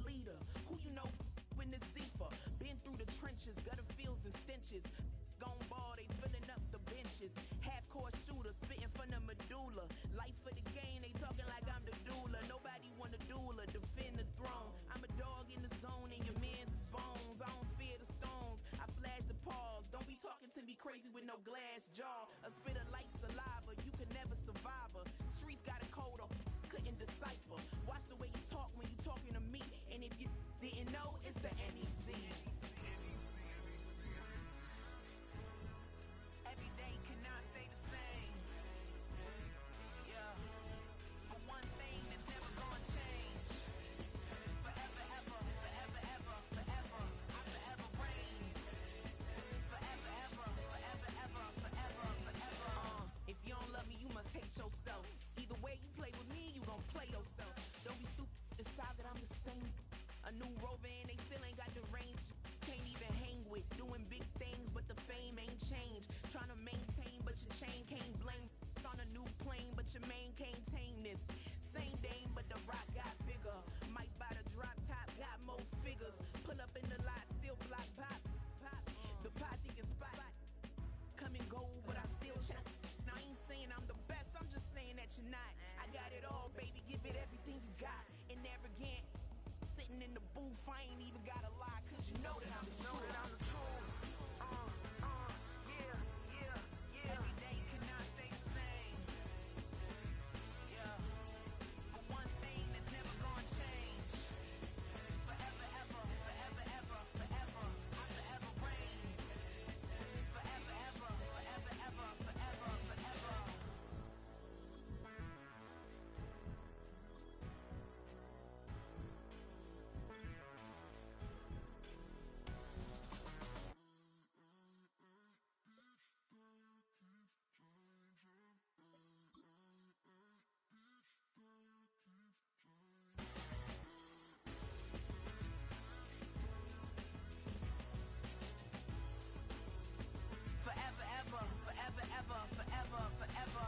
leader. Who you know in the Zephyr? Been through the trenches, gutter fields and stenches. Gone ball, they filling up the benches. Half-court shooter, spitting from the medulla. Life for the game, they talking like I'm the doula. Nobody want a doula, defend the throne. I'm a dog in the zone and your man's is bones. I don't fear the stones, I flash the paws. Don't be talking to me crazy with no glass jaw. A spit of light saliva, you can never survive her. Streets got a code up, couldn't decipher. Watch the way you talk when you talking to me. And if you didn't know, it's the NEC. Every day cannot stay the same. Yeah. But one thing that's never gonna change. Forever, ever, forever, ever, forever. I forever reign. Forever, ever, forever, ever, forever, forever. If you don't love me, you must hate yourself. Either way you play with me, you gon' play yourself. Don't be stupid, decide that I'm the same. A new rover and they still ain't got the range. Can't even hang with, doing big things, but the fame ain't changed. Trying to maintain, but your chain can't blame. On a new plane, but your main can't tame this. Same dame, but the rock got bigger. Might buy the drop top, got more figures. Pull up in the lot, still block pop. The posse can spot. Come and go, but I still chat. Now I ain't saying I'm the best, I'm just saying that you're not. I got it all, baby, give it everything you got. And arrogant. Sitting in the booth, I ain't even gotta lie, cause you know that I'm the truth. Yeah. Every day cannot stay the same. Yeah. But one thing that's never gonna change. Forever, ever, forever, ever, forever. I forever reign. Forever, ever, forever, ever, forever, forever. Forever, ever, forever, ever, forever, forever.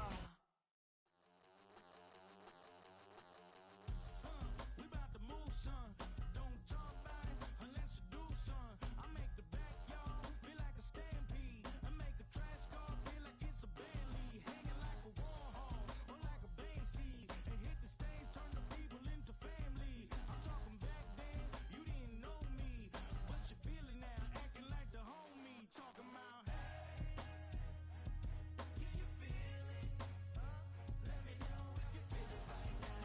We about to move, son. Don't talk about it unless you do, son. I make the backyard feel like a stampede. I make a trash car feel like it's a Bentley. Hanging like a Warhol or like a Banksy. And hit the stage, turn the people into family. I'm talking back then, you didn't know me. But you feel it now, acting like the homie. Talking about, hey, can you feel it? Let me know if you feel it right now.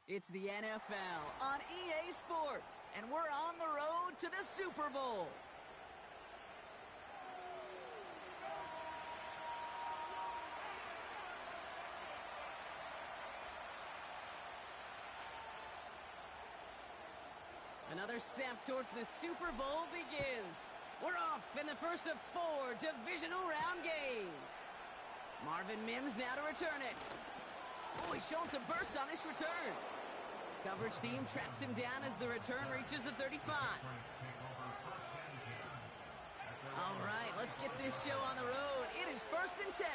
It's the NFL on EA Sports, and we're on the road to the Super Bowl. Another step towards the Super Bowl begins. We're off in the first of 4 divisional round games. Marvin Mims now to return it. Oh, he's showing some burst on this return. Coverage team tracks him down as the return reaches the 35. All right, let's get this show on the road. It is 1st and 10.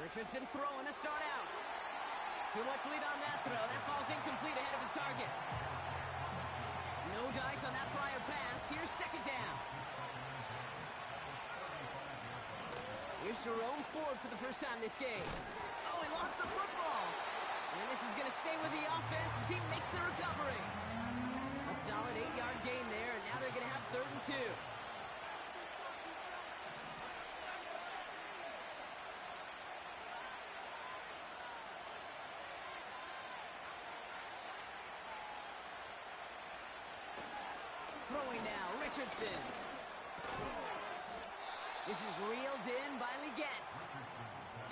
Richardson throwing to start out. Too much lead on that throw. That falls incomplete ahead of his target. No dice on that prior pass. Here's 2nd down. Jerome Ford for the first time this game. Oh, he lost the football. And this is going to stay with the offense as he makes the recovery. A solid 8-yard gain there, and now they're going to have 3rd and 2. Throwing now, Richardson. This is reeled in by Leggett.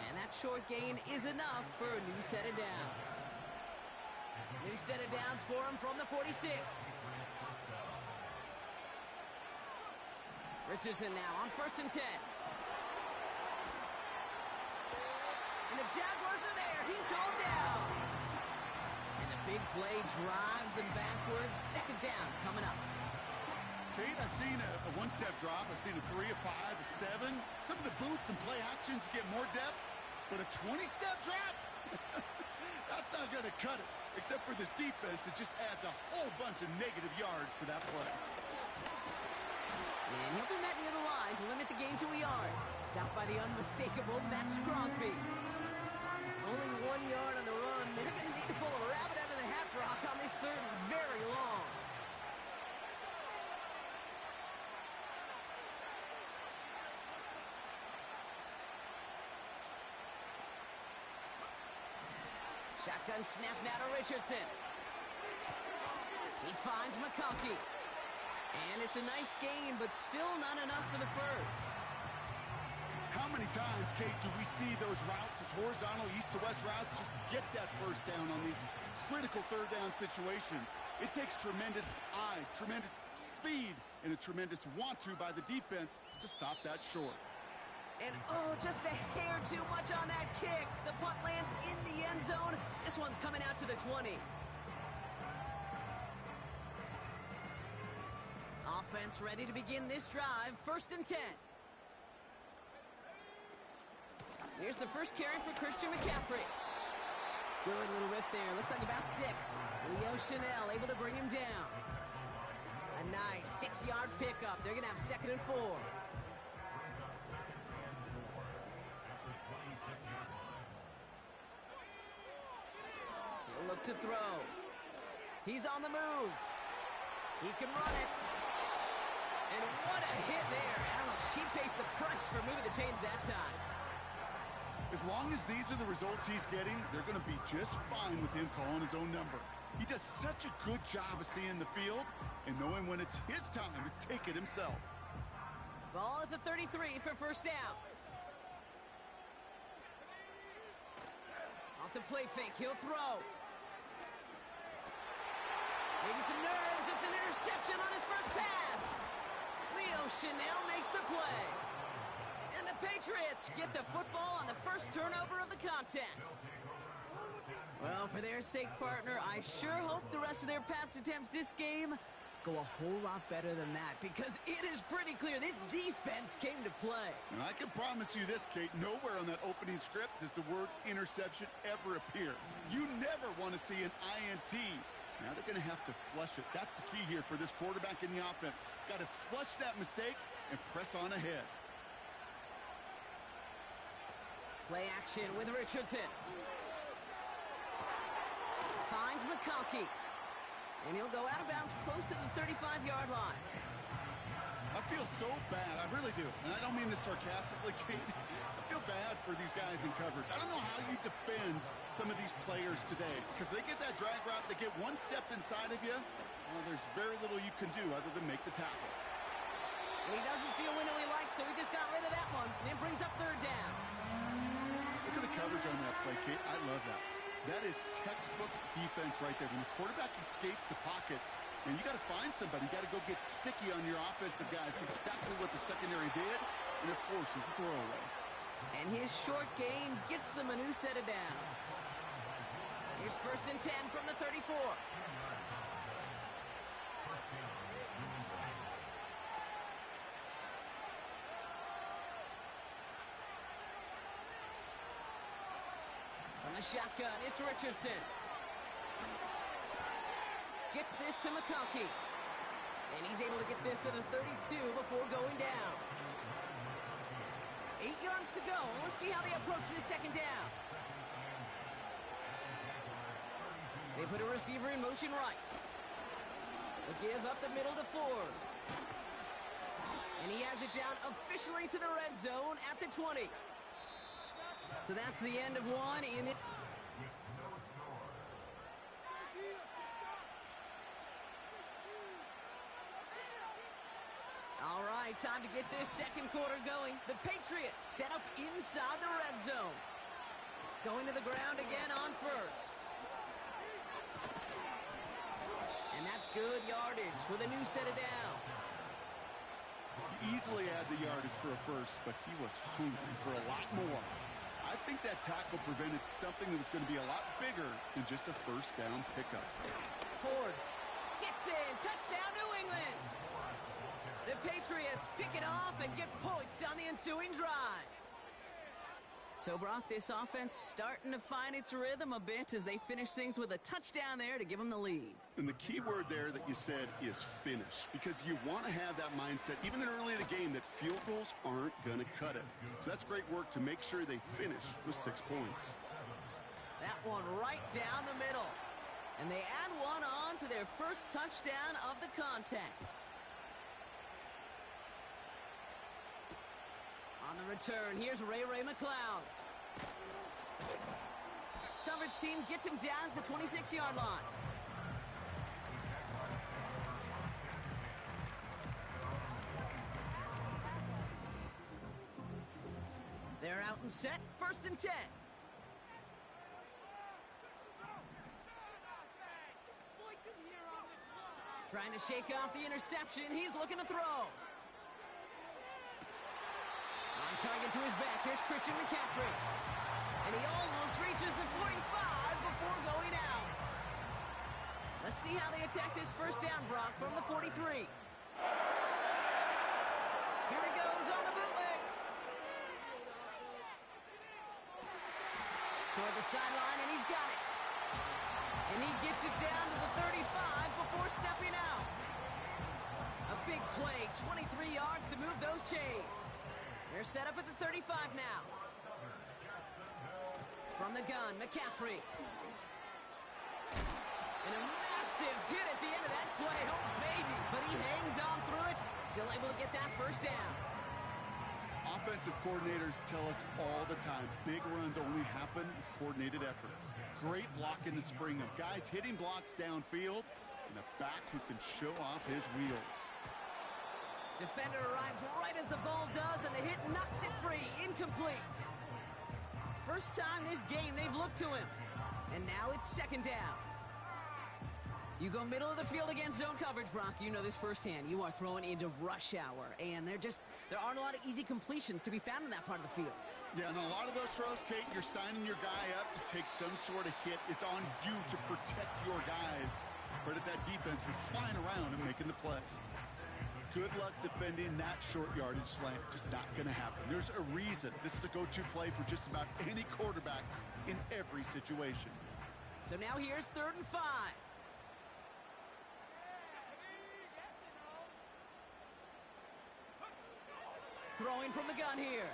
And that short gain is enough for a new set of downs. New set of downs for him from the 46. Richardson now on 1st and 10. And the Jaguars are there. He's hauled down. And the big play drives them backwards. 2nd down coming up. Kate, I've seen a one-step drop. I've seen a 3, a 5, a 7. Some of the boots and play actions get more depth, but a 20-step drop? That's not going to cut it. Except for this defense, it just adds a whole bunch of negative yards to that play. And he'll be met near the line to limit the gain to a yard. Stopped by the unmistakable Max Crosby. Only 1 yard on the run. They're going to need to pull a rabbit out of the hat rock on this 3rd and very long. Shotgun snap now to Richardson. He finds McConkey. And it's a nice gain, but still not enough for the first. How many times, Kate, do we see those routes, as horizontal east-to-west routes, just get that first down on these critical 3rd down situations? It takes tremendous eyes, tremendous speed, and a tremendous want-to by the defense to stop that short. And oh, just a hair too much on that kick. The punt lands in the end zone. This one's coming out to the 20. Offense ready to begin this drive. 1st and 10. Here's the first carry for Christian McCaffrey. Good little rip there. Looks like about 6. Leo Chanel able to bring him down. A nice 6-yard pickup. They're going to have 2nd and 4. He'll look to throw. He's on the move. He can run it. And what a hit there. Alex, she pays the price for moving the chains that time. As long as these are the results he's getting, they're going to be just fine with him calling his own number. He does such a good job of seeing the field and knowing when it's his time to take it himself. Ball at the 33 for 1st down. Off the play fake, he'll throw. Maybe some nerves. It's an interception on his first pass. Leo Chanel makes the play. And the Patriots get the football on the first turnover of the contest. Well, for their sake, partner, I sure hope the rest of their pass attempts this game go a whole lot better than that, because it is pretty clear this defense came to play. And I can promise you this, Kate, nowhere on that opening script does the word interception ever appear. You never want to see an INT. Now they're going to have to flush it. That's the key here for this quarterback in the offense. Got to flush that mistake and press on ahead. Play action with Richardson. Finds McConkey. And he'll go out of bounds close to the 35-yard line. I feel so bad. I really do. And I don't mean this sarcastically, Kate. I feel bad for these guys in coverage. I don't know how you defend some of these players today, because they get that drag route, they get one step inside of you, well, there's very little you can do other than make the tackle. And he doesn't see a window he likes, so he just got rid of that one. And brings up 3rd down. Look at the coverage on that play, Kate. I love that. That is textbook defense right there. When the quarterback escapes the pocket, and you got to find somebody. You got to go get sticky on your offensive guy. It's exactly what the secondary did, and it forces the throwaway. And his short gain gets them a new set of downs. Here's 1st and 10 from the 34. From the shotgun, it's Richardson. Gets this to McConkey. And he's able to get this to the 32 before going down. 8 yards to go. Let's see how they approach this second down. They put a receiver in motion right. They give up the middle to Ford. And he has it down officially to the red zone at the 20. So that's the end of one in it. All right, time to get this second quarter going. The Patriots set up inside the red zone. Going to the ground again on first. And that's good yardage with a new set of downs. He easily had the yardage for a first, but he was hungry for a lot more. I think that tackle prevented something that was going to be a lot bigger than just a first down pickup. Ford gets in. Touchdown, New England. The Patriots pick it off and get points on the ensuing drive. So, Brock, this offense starting to find its rhythm a bit as they finish things with a touchdown there to give them the lead. And the key word there that you said is finish, because you want to have that mindset, even early in the game, that field goals aren't going to cut it. So that's great work to make sure they finish with 6 points. That one right down the middle. And they add one on to their first touchdown of the contest. On the return, here's Ray McLeod. Coverage team gets him down at the 26-yard line. They're out and set, 1st and 10. Trying to shake off the interception, he's looking to throw. On target to his back, here's Christian McCaffrey. And he almost reaches the 45 before going out. Let's see how they attack this first down, Brock, from the 43. Here he goes on the bootleg. Toward the sideline, and he's got it. And he gets it down to the 35 before stepping out. A big play, 23 yards to move those chains. They're set up at the 35 now. From the gun, McCaffrey. And a massive hit at the end of that play. Oh, baby. But he hangs on through it. Still able to get that first down. Offensive coordinators tell us all the time, big runs only happen with coordinated efforts. Great block in the spring of guys hitting blocks downfield and a back who can show off his wheels. Defender arrives right as the ball does, and the hit knocks it free. Incomplete. First time this game they've looked to him. And now it's second down. You go middle of the field against zone coverage, Brock. You know this firsthand. You are throwing into rush hour, and there aren't a lot of easy completions to be found in that part of the field. Yeah, and a lot of those throws, Kate, you're signing your guy up to take some sort of hit. It's on you to protect your guys. Credit that defense for flying around and making the play. Good luck defending that short yardage slant. Just not going to happen. There's a reason. This is a go-to play for just about any quarterback in every situation. So now here's 3rd and 5. Throwing from the gun here.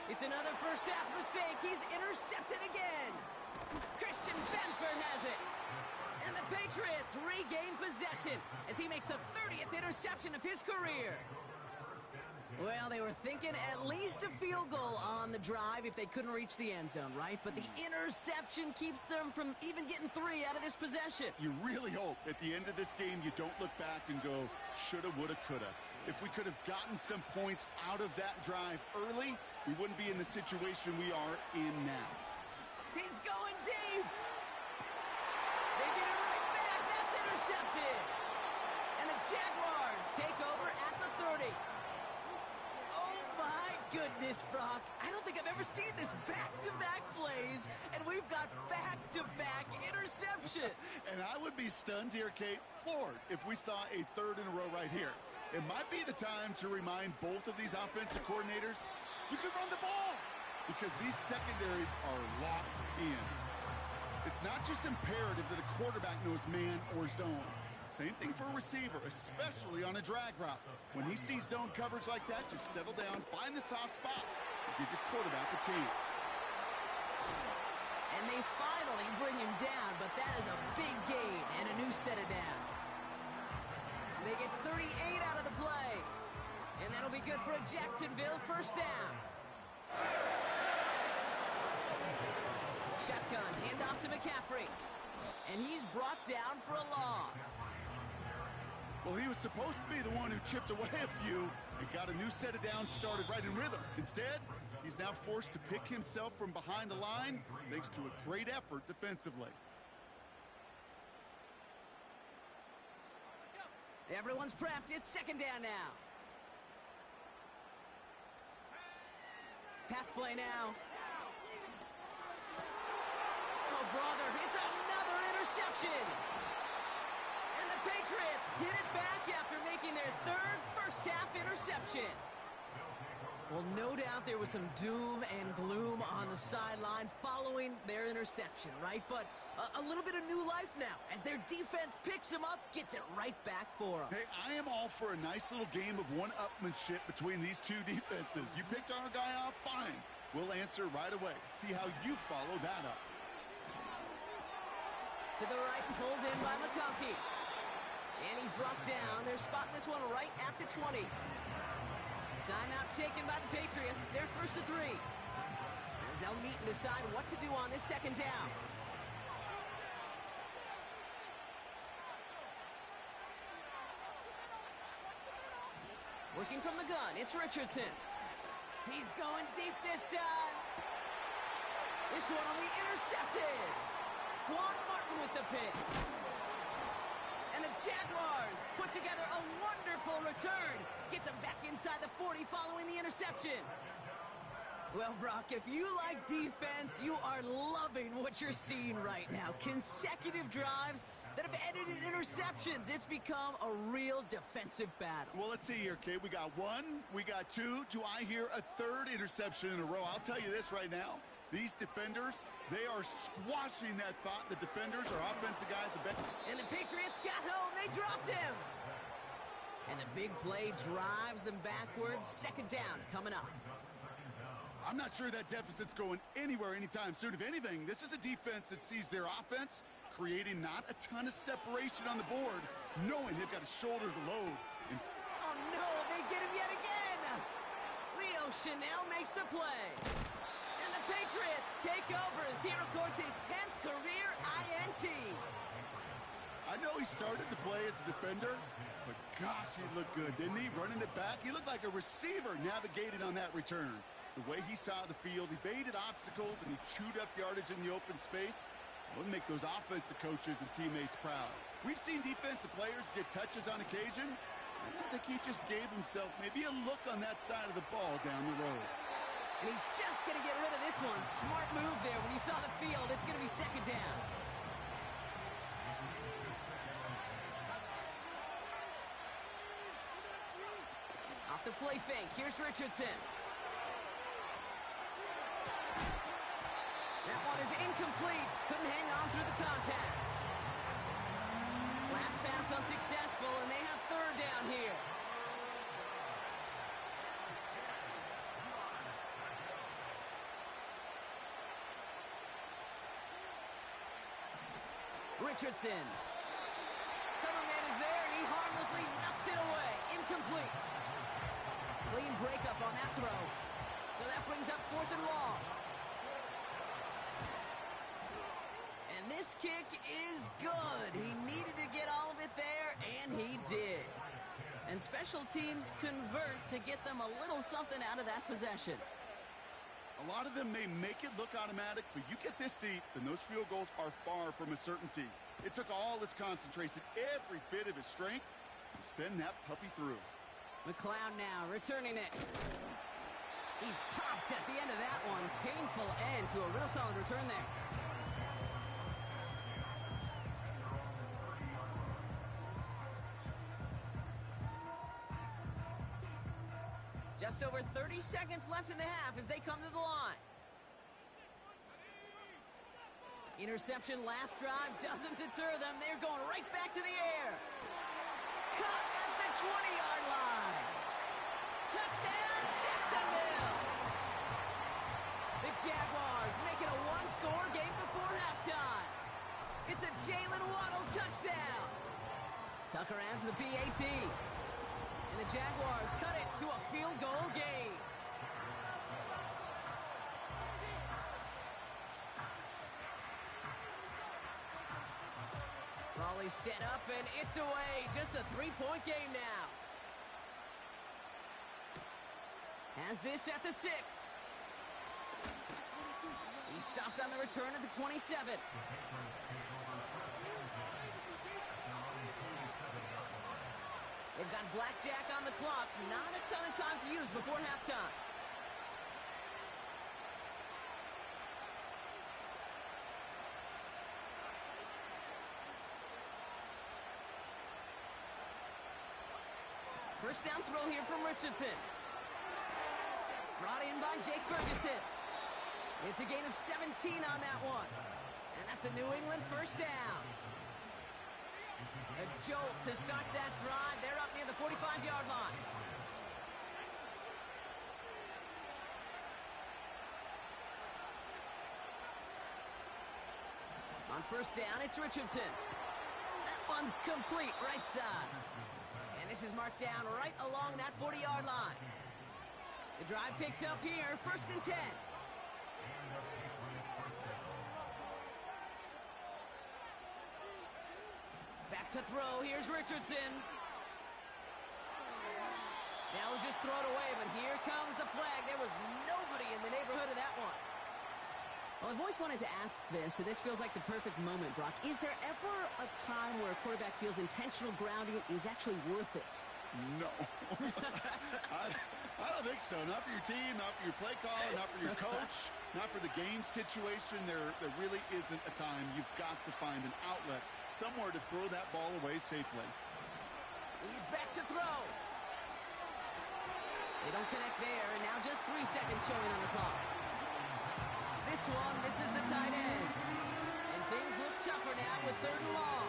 It's another first half mistake. He's intercepted again. Christian Benford has it. And the Patriots regain possession as he makes the 30th interception of his career. Well, they were thinking at least a field goal on the drive if they couldn't reach the end zone, right? But the interception keeps them from even getting 3 out of this possession. You really hope at the end of this game you don't look back and go, shoulda, woulda, coulda. If we could have gotten some points out of that drive early, we wouldn't be in the situation we are in now. He's going deep. They get it right back. That's intercepted. And the Jaguars take over at the 30. Oh, my goodness, Brock. I don't think I've ever seen this back-to-back plays, and we've got back-to-back interceptions. And I would be stunned here, Kate, floored, if we saw a 3rd in a row right here. It might be the time to remind both of these offensive coordinators, you can run the ball, because these secondaries are locked in. It's not just imperative that a quarterback knows man or zone. Same thing for a receiver, especially on a drag route. When he sees zone coverage like that, just settle down, find the soft spot, and give your quarterback a chance. And they finally bring him down, but that is a big gain and a new set of downs. They get 38 out of the play. And that'll be good for a Jacksonville first down. Shotgun, handoff to McCaffrey. And he's brought down for a loss. Well, he was supposed to be the one who chipped away a few and got a new set of downs started right in rhythm. Instead, he's now forced to pick himself from behind the line thanks to a great effort defensively. Everyone's prepped. It's second down now. Pass play now. Oh, brother, it's another interception. And the Patriots get it back after making their third first-half interception. Well, no doubt there was some doom and gloom on the sideline following their interception, right? But a little bit of new life now as their defense picks them up, gets it right back for them. Hey, I am all for a nice little game of one-upmanship between these two defenses. You picked our guy off, fine. We'll answer right away. See how you follow that up. To the right, pulled in by McConkey. And he's brought down. They're spotting this one right at the 20. Timeout taken by the Patriots. They're first to 3. As they'll meet and decide what to do on this second down. Working from the gun, it's Richardson. He's going deep this time. This one will be intercepted. Quan Martin with the pick. And the Jaguars put together a wonderful return. Gets him back inside the 40 following the interception. Well, Brock, if you like defense, you are loving what you're seeing right now. Consecutive drives that have ended in interceptions. It's become a real defensive battle. Well, let's see here, Kate. We got 1, we got 2. Do I hear a third interception in a row? I'll tell you this right now. These defenders, they are squashing that thought. The defenders, our offensive guys, have been... And the Patriots got home. They dropped him. And the big play drives them backwards. Second down coming up. I'm not sure that deficit's going anywhere anytime soon. If anything, this is a defense that sees their offense creating not a ton of separation on the board, knowing they've got to shoulder the load. Oh, no, they get him yet again. Leo Chanel makes the play. And the Patriots take over as he records his 10th career INT. I know he started to play as a defender, but gosh, he looked good, didn't he? Running it back, he looked like a receiver navigating on that return. The way he saw the field, he baited obstacles, and he chewed up yardage in the open space. Will make those offensive coaches and teammates proud. We've seen defensive players get touches on occasion. I think he just gave himself maybe a look on that side of the ball down the road. And he's just going to get rid of this one. Smart move there. When you saw the field, it's going to be second down. Off the play fake. Here's Richardson. That one is incomplete. Couldn't hang on through the contact. Last pass unsuccessful, and they have third down here. Richardson. Coverman is there, and he harmlessly knocks it away. Incomplete. Clean breakup on that throw. So that brings up 4th and long. And this kick is good. He needed to get all of it there, and he did. And special teams convert to get them a little something out of that possession. A lot of them may make it look automatic, but you get this deep, then those field goals are far from a certainty. It took all his concentration, every bit of his strength, to send that puppy through. McLeod now returning it. He's popped at the end of that one. Painful end to a real solid return there. Just over 30 seconds left in the half as they come to the line. Interception last drive doesn't deter them. They're going right back to the air. caught at the 20-yard line. Touchdown, Jacksonville. The Jaguars make it a one-score game before halftime. It's a Jalen Waddle touchdown. Tucker adds the PAT. And the Jaguars cut it to a field goal game. Raleigh set up, and it's away. Just a three-point game now. Has this at the 6. He stopped on the return at the 27. They've got blackjack on the clock. Not a ton of time to use before halftime. First down throw here from Richardson. Brought in by Jake Ferguson. It's a gain of 17 on that one. And that's a New England first down. A jolt to start that drive. They're up near the 45-yard line. On first down, it's Richardson. That one's complete, right side. And this is marked down right along that 40-yard line. The drive picks up here, first and 10. Back to throw, here's Richardson. Now he'll just throw it away, but here comes the flag. There was nobody in the neighborhood of that one. Well, I've always wanted to ask this, and this feels like the perfect moment, Brock. Is there ever a time where a quarterback feels intentional grounding is actually worth it? No. I don't think so. Not for your team, not for your play caller, not for your coach, not for the game situation. There really isn't a time. You've got to find an outlet, somewhere to throw that ball away safely. He's back to throw. They don't connect there, and now just 3 seconds showing on the clock. This one misses the tight end. And things look tougher now with 3rd and long.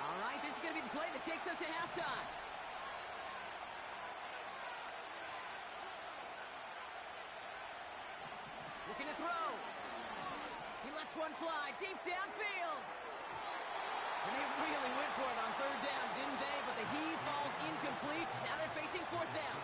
All right, this is going to be the play that takes us to halftime. Looking to throw. He lets one fly deep downfield. And they really went for it on 3rd down, didn't they? But the heave falls incomplete. Now they're facing 4th down.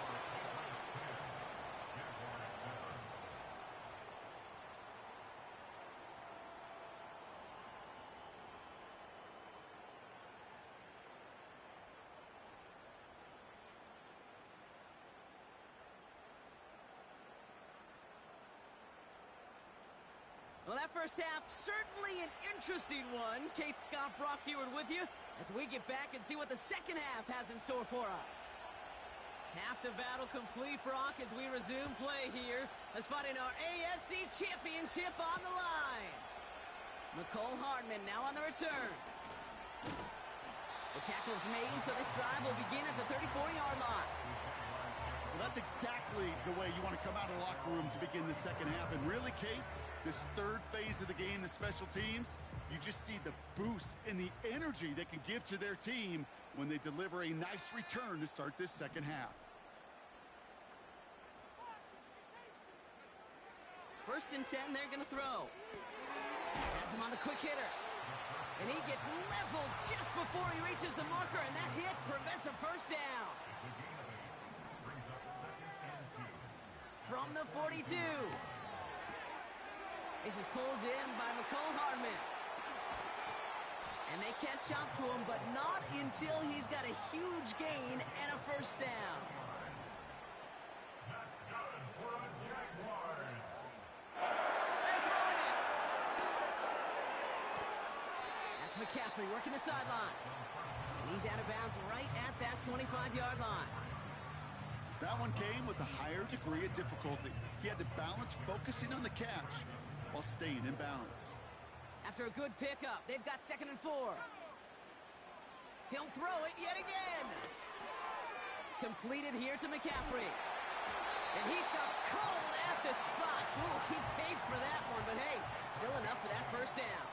Well, that first half, certainly an interesting one. Kate Scott, Brock Heward with you as we get back and see what the second half has in store for us. Half the battle complete, Brock, as we resume play here. A spot in our AFC Championship on the line. Nicole Hardman now on the return. The tackle's made, so this drive will begin at the 34-yard line. Well, that's exactly the way you want to come out of the locker room to begin the second half. And really, Kate, this 3rd phase of the game, the special teams, you just see the boost and the energy they can give to their team when they deliver a nice return to start this second half. First and 10, they're going to throw. Has him on the quick hitter. And he gets leveled just before he reaches the marker, and that hit prevents a first down. From the 42. This is pulled in by Nicole Hardman. And they catch up to him, but not until he's got a huge gain and a first down. They're throwing it. That's McCaffrey working the sideline. And he's out of bounds right at that 25-yard line. That one came with a higher degree of difficulty. He had to balance focusing on the catch while staying in balance. After a good pickup, they've got 2nd and 4. He'll throw it yet again. Completed here to McCaffrey. And he stopped cold at the spot. Ooh, he paid for that one, but hey, still enough for that first down.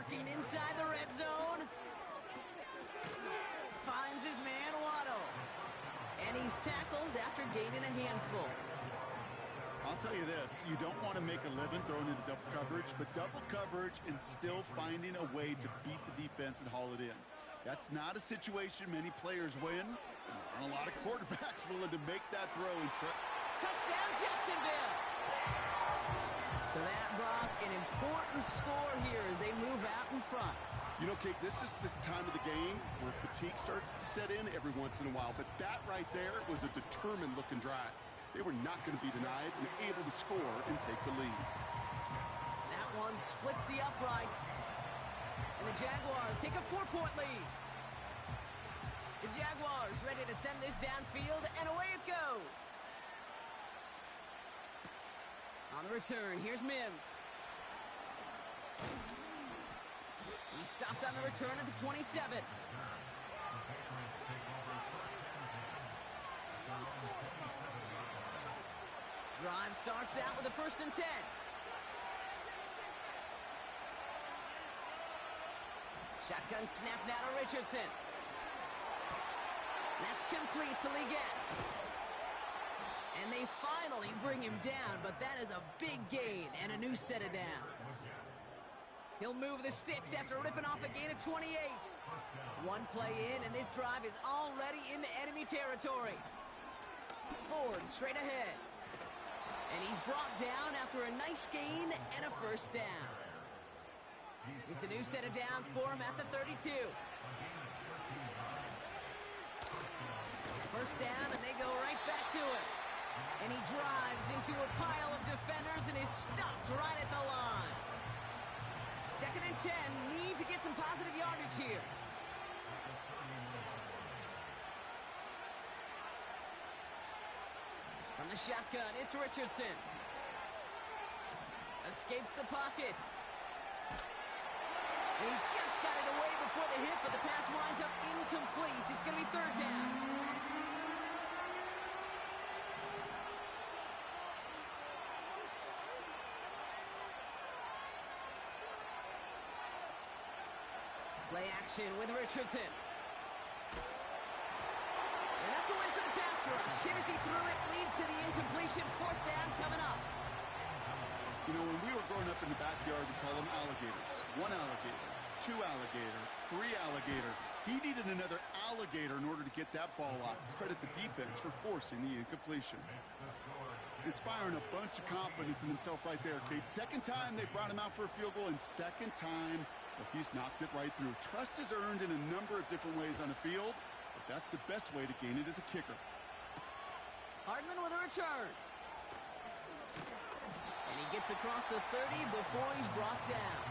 working inside the red zone. Finds his man Waddle. And he's tackled after gaining a handful. I'll tell you this, you don't want to make a living throwing into double coverage, but double coverage and still finding a way to beat the defense and haul it in. That's not a situation many players win. There aren't a lot of quarterbacks willing to make that throw and Touchdown, Jacksonville! So that brought an important score here as they move out in front. You know, Kate, this is the time of the game where fatigue starts to set in every once in a while, but that right there was a determined-looking drive. They were not going to be denied and able to score and take the lead. That one splits the uprights. And the Jaguars take a 4-point lead. The Jaguars ready to send this downfield, and away it goes. On the return, here's Mims. He stopped on the return at the 27. Drive starts out with a 1st and 10. Shotgun snap now to Richardson. That's complete to Leggett. And they finally bring him down, but that is a big gain and a new set of downs. He'll move the sticks after ripping off a gain of 28. One play in, and this drive is already into enemy territory. Ford straight ahead. And he's brought down after a nice gain and a 1st down. It's a new set of downs for him at the 32. 1st down, and they go right back to him. And he drives into a pile of defenders and is stopped right at the line. 2nd and 10, need to get some positive yardage here. From the shotgun, it's Richardson. Escapes the pocket. And he just got it away before the hit, but the pass winds up incomplete. It's going to be 3rd down. Play action with Richardson. And that's a win for the pass rush. Hit as he threw it, leads to the incompletion. 4th down coming up. You know, when we were growing up in the backyard, we call them alligators. 1 alligator, 2 alligator, 3 alligator. He needed another alligator in order to get that ball off. Credit the defense for forcing the incompletion. Inspiring a bunch of confidence in himself right there, Kate. 2nd time they brought him out for a field goal, and 2nd time he's knocked it right through. Trust is earned in a number of different ways on the field, but that's the best way to gain it as a kicker. Hardman with a return. And he gets across the 30 before he's brought down.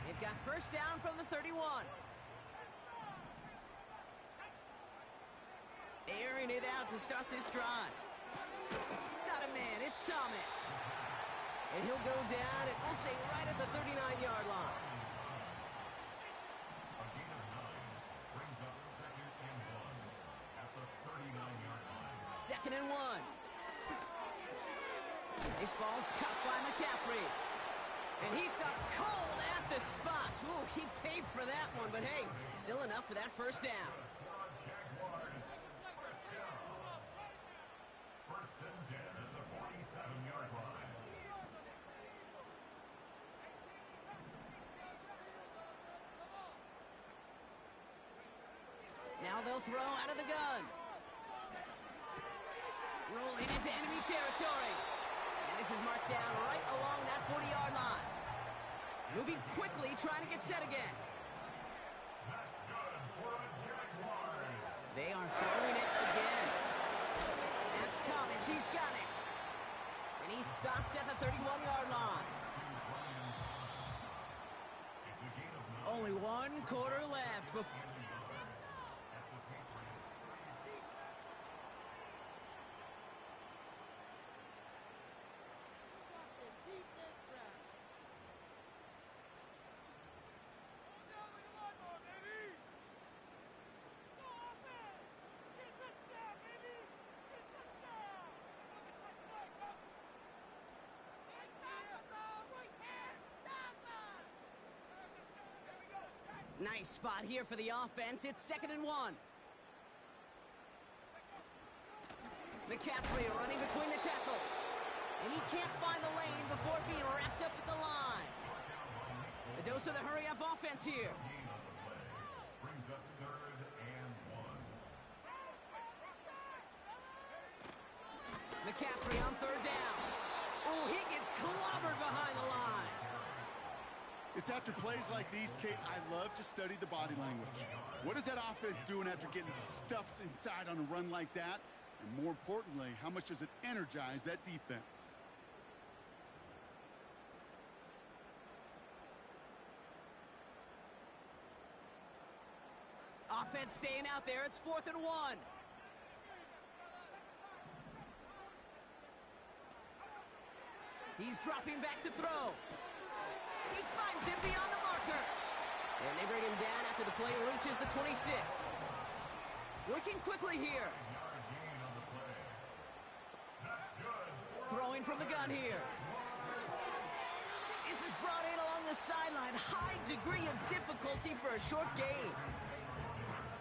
They've got 1st down from the 31. Airing it out to start this drive. Got a man, it's Thomas. And he'll go down, and we'll say right at the 39-yard line. Second and 1. This ball's caught by McCaffrey. And he stopped cold at the spot. Ooh, he paid for that one, but hey, still enough for that 1st down. Now they'll throw out of the gun. Rolling into enemy territory. And this is marked down right along that 40-yard line. Moving quickly, trying to get set again. They are throwing it again. That's Thomas, he's got it. And he's stopped at the 31-yard line. Only 1 quarter left before... Nice spot here for the offense. It's 2nd and 1. McCaffrey running between the tackles. And he can't find the lane before being wrapped up at the line. A dose of the hurry-up offense here. Brings up 3rd and 1. McCaffrey on 3rd down. Oh, he gets clobbered behind the line. It's after plays like these, Kate, I love to study the body language. What is that offense doing after getting stuffed inside on a run like that? And more importantly, how much does it energize that defense? Offense staying out there. It's 4th and 1. He's dropping back to throw. He finds him beyond the marker. And they bring him down after the play reaches the 26. Working quickly here. Throwing from the gun here. This is brought in along the sideline. High degree of difficulty for a short gain.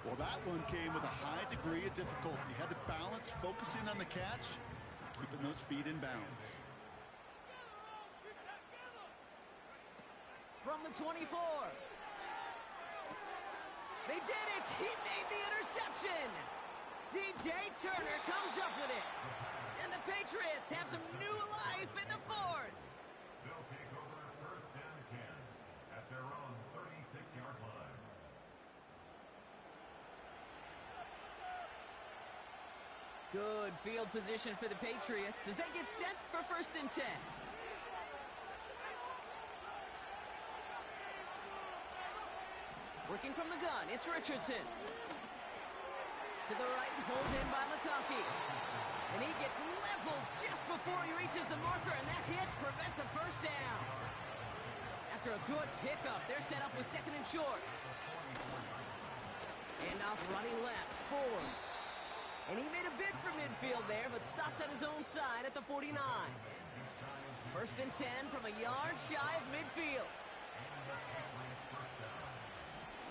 Well, that one came with a high degree of difficulty. Had to balance focusing on the catch, keeping those feet in bounds. From the 24. They did it! He made the interception! DJ Turner comes up with it. And the Patriots have some new life in the 4th. They'll take over 1st and 10 at their own 36-yard line. Good field position for the Patriots as they get set for 1st and 10. Working from the gun, it's Richardson. To the right and pulled in by McConkey. And he gets leveled just before he reaches the marker, and that hit prevents a 1st down. After a good pickup, they're set up with 2nd and short. Handoff running left, Ford. And he made a bid for midfield there, but stopped on his own side at the 49. 1st and 10 from a yard shy of midfield.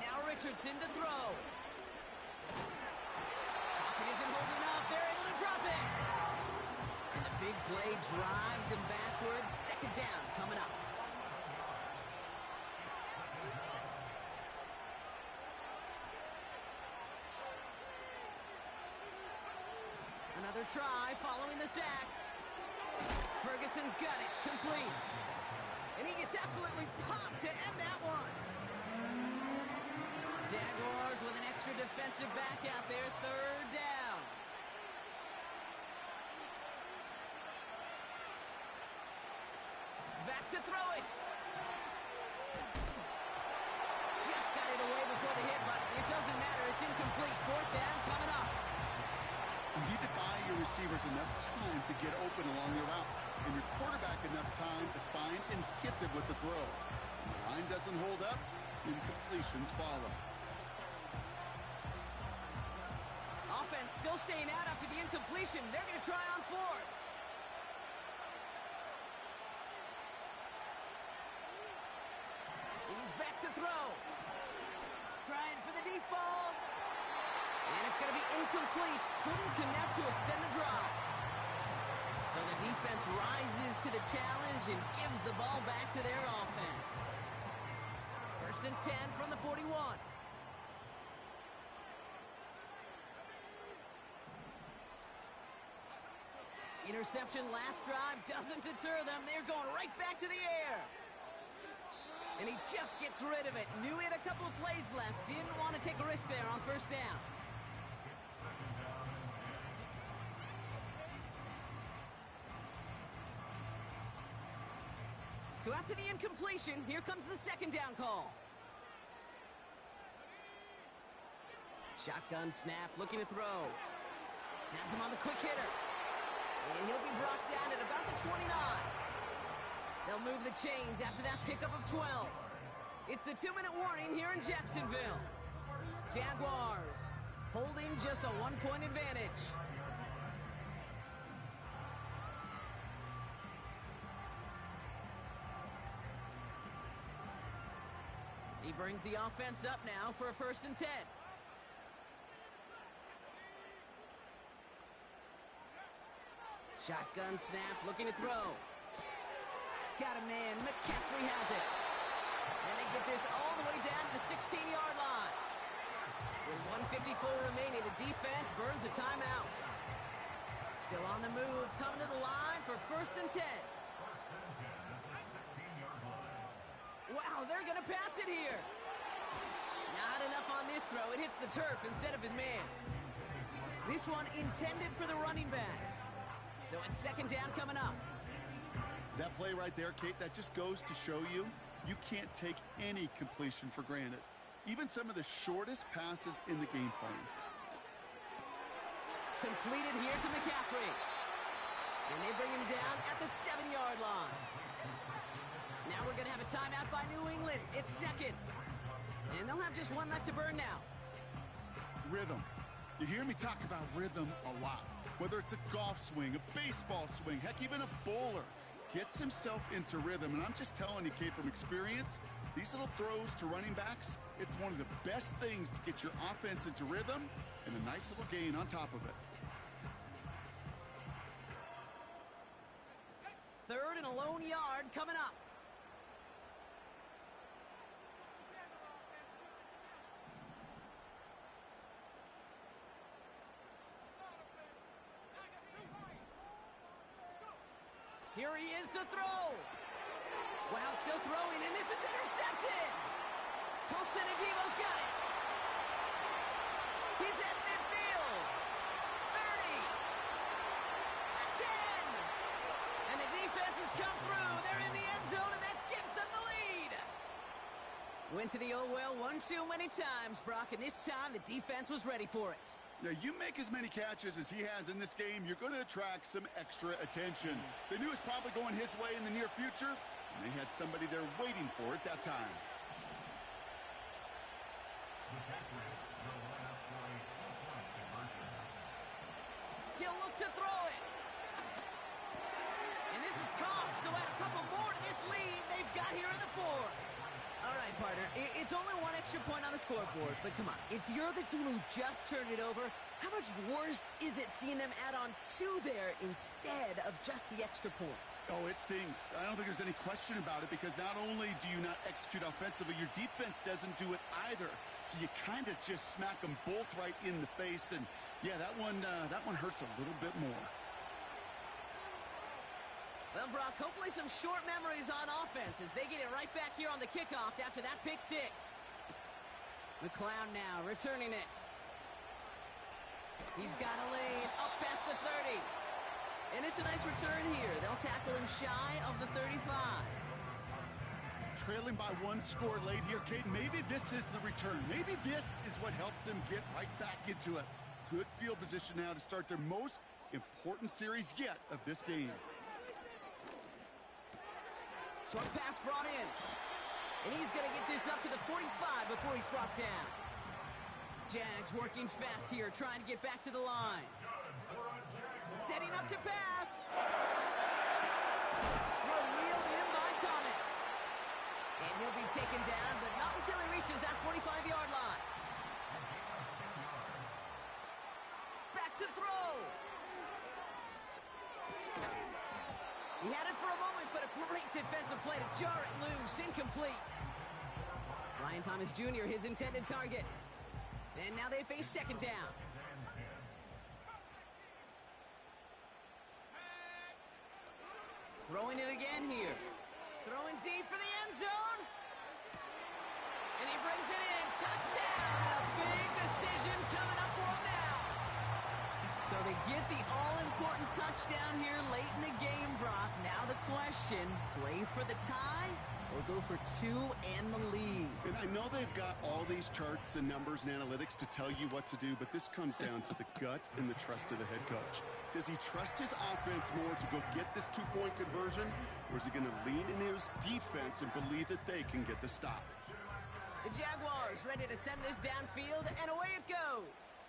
Now Richardson to throw. Pocket isn't holding up. They're able to drop it. And the big play drives them backwards. 2nd down coming up. Another try following the sack. Ferguson's got it. Complete. And he gets absolutely popped to end that one. Jaguars with an extra defensive back out there. 3rd down. Back to throw it. Just got it away before the hit, but it doesn't matter. It's incomplete. 4th down coming up. You need to buy your receivers enough time to get open along your route, and your quarterback enough time to find and hit them with the throw. When the line doesn't hold up, incompletions follow. Offense still staying out after the incompletion. They're going to try on 4th. He's back to throw. Trying for the deep ball. And it's going to be incomplete. Couldn't connect to extend the drive. So the defense rises to the challenge and gives the ball back to their offense. 1st and 10 from the 41. Interception last drive doesn't deter them. They're going right back to the air. And he just gets rid of it. Knew he had a couple of plays left. Didn't want to take a risk there on 1st down. So after the incompletion, here comes the 2nd down call. Shotgun snap, looking to throw. Has him on the quick hitter. And he'll be brought down at about the 29. They'll move the chains after that pickup of 12. It's the 2-minute warning here in Jacksonville. Jaguars holding just a 1-point advantage. The He brings the offense up now for a 1st and 10. Shotgun snap, looking to throw. Got a man. McCaffrey has it. And they get this all the way down to the 16-yard line. With 1:54 remaining, the defense burns a timeout. Still on the move, coming to the line for 1st and 10. First and 10 at the 16-yard line. Wow, they're going to pass it here. Not enough on this throw. It hits the turf instead of his man. This one intended for the running back. So it's 2nd down coming up. That play right there, Kate, that just goes to show you, you can't take any completion for granted. Even some of the shortest passes in the game plan. Completed here to McCaffrey. And they bring him down at the 7-yard line. Now we're going to have a timeout by New England. It's 2nd. And they'll have just one left to burn now. Rhythm. You hear me talk about rhythm a lot. Whether it's a golf swing, a baseball swing, heck, even a bowler gets himself into rhythm. And I'm just telling you, Kate, from experience, these little throws to running backs, it's one of the best things to get your offense into rhythm and a nice little gain on top of it. 3rd and a lone yard coming up. Here he is to throw. Wow, still throwing, and this is intercepted. Colson Adibo's got it. He's at midfield. 30. At 10. And the defense has come through. They're in the end zone, and that gives them the lead. Went to the oh-well one too many times, Brock, and this time the defense was ready for it. Yeah, you make as many catches as he has in this game, you're going to attract some extra attention. They knew it was probably going his way in the near future, and they had somebody there waiting for it that time. The Patriots will line up for a 2-point conversion. He'll look to throw it. And this is caught, so add a couple more to this lead they've got here in the 4th. All right, partner, it's only one extra point on the scoreboard, but come on. If you're the team who just turned it over, how much worse is it seeing them add on 2 there instead of just the extra point? Oh, it stings. I don't think there's any question about it, because not only do you not execute offensively, your defense doesn't do it either. So you kind of just smack them both right in the face, and yeah, that one hurts a little bit more. Well, Brock, hopefully some short memories on offense as they get it right back here on the kickoff after that pick 6. McLeod now returning it. He's got a lane up past the 30. And it's a nice return here. They'll tackle him shy of the 35. Trailing by 1 score late here, Kate. Maybe this is the return. Maybe this is what helps them get right back into it. Good field position now to start their most important series yet of this game. Short pass brought in. And he's going to get this up to the 45 before he's brought down. Jags working fast here, trying to get back to the line. Setting up to pass. Wheeled in by Thomas. And he'll be taken down, but not until he reaches that 45-yard line. Back to throw. He had it for a moment, but a great defensive play to jar it loose. Incomplete. Ryan Thomas Jr., his intended target. And now they face 2nd down. Throwing it again here. Throwing deep for the end zone. And he brings it in. Touchdown. A big decision coming up for him now. So they get the all-important touchdown here late in the game, Brock. Now the question, play for the tie or go for 2 and the lead? And I know they've got all these charts and numbers and analytics to tell you what to do, but this comes down to the gut and the trust of the head coach. Does he trust his offense more to go get this 2-point conversion, or is he going to lean in his defense and believe that they can get the stop? The Jaguars ready to send this downfield, and away it goes.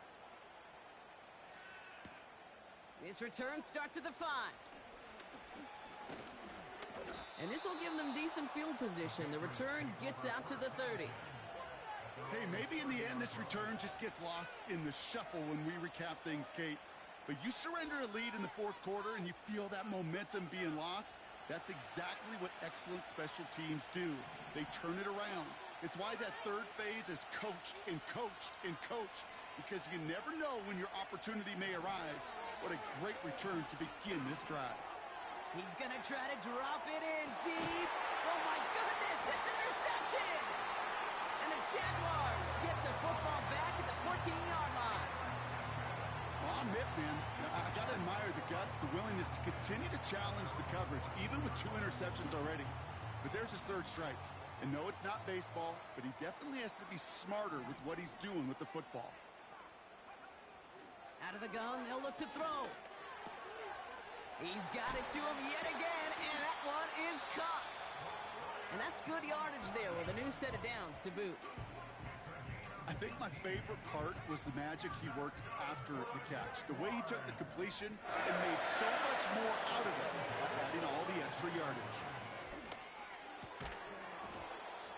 This return starts at the 5. And this will give them decent field position. The return gets out to the 30. Hey, maybe in the end this return just gets lost in the shuffle when we recap things, Kate. But you surrender a lead in the fourth quarter and you feel that momentum being lost. That's exactly what excellent special teams do. They turn it around. It's why that third phase is coached and coached and coached, because you never know when your opportunity may arise. What a great return to begin this drive. He's going to try to drop it in deep. Oh, my goodness, it's intercepted. And the Jaguars get the football back at the 14-yard line. Well, I'll admit, man, I got to admire the guts, the willingness to continue to challenge the coverage, even with 2 interceptions already. But there's his third strike. And no, it's not baseball, but he definitely has to be smarter with what he's doing with the football. Out of the gun, they'll look to throw. He's got it to him yet again, and that one is caught. And that's good yardage there with a new set of downs to boot. I think my favorite part was the magic he worked after the catch. The way he took the completion and made so much more out of it by adding all the extra yardage.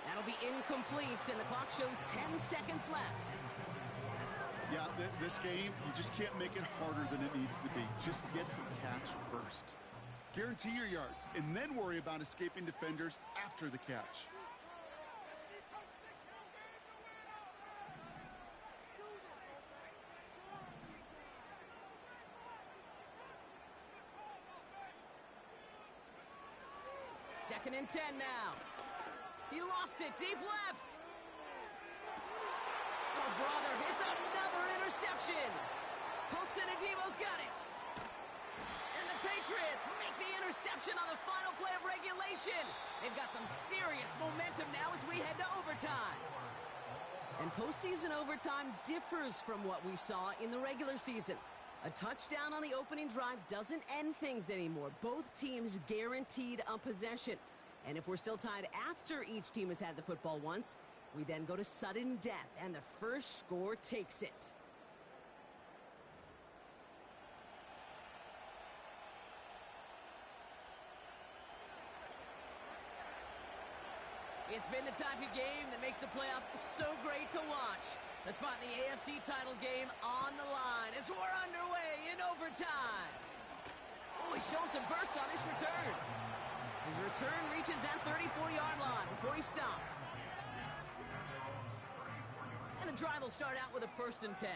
That'll be incomplete, and the clock shows 10 seconds left. Yeah, this game, you just can't make it harder than it needs to be. Just get the catch first. Guarantee your yards, and then worry about escaping defenders after the catch. Second and 10 now. He lofts it deep left. Oh, brother, it's another interception. Colson Adebo's got it. And the Patriots make the interception on the final play of regulation. They've got some serious momentum now as we head to overtime. And postseason overtime differs from what we saw in the regular season. A touchdown on the opening drive doesn't end things anymore. Both teams guaranteed a possession. And if we're still tied after each team has had the football once, we then go to sudden death, and the first score takes it. It's been the type of game that makes the playoffs so great to watch. The spot in the AFC title game on the line as we're underway in overtime. Oh, he's showing some burst on this return. His return reaches that 34-yard line before he stopped. And the drive will start out with a 1st and 10.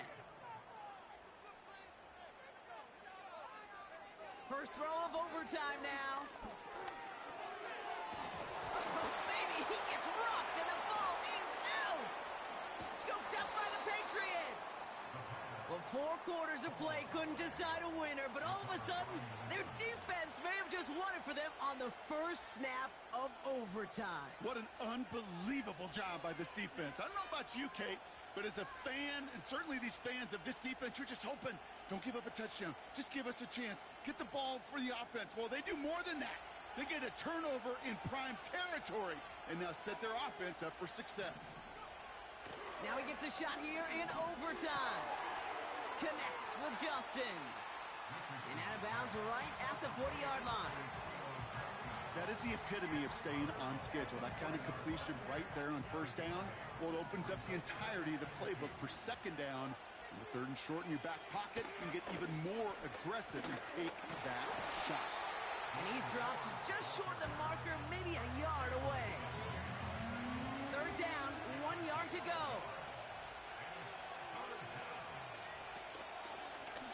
First throw of overtime now. Oh, baby, he gets rocked and the ball is out. Scooped up by the Patriots. Well, 4 quarters of play couldn't decide a winner, but all of a sudden, their defense may have just won it for them on the first snap of overtime. What an unbelievable job by this defense. I don't know about you, Kate, but as a fan, and certainly these fans of this defense, you're just hoping, don't give up a touchdown. Just give us a chance. Get the ball for the offense. Well, they do more than that. They get a turnover in prime territory and now set their offense up for success. Now he gets a shot here in overtime. Connects with Johnson. And out of bounds right at the 40-yard line. That is the epitome of staying on schedule. That kind of completion right there on first down. Well, it opens up the entirety of the playbook for second down. And the 3rd and short in your back pocket, you can get even more aggressive and take that shot. And he's dropped just short of the marker, maybe a yard away. 3rd down, 1 yard to go.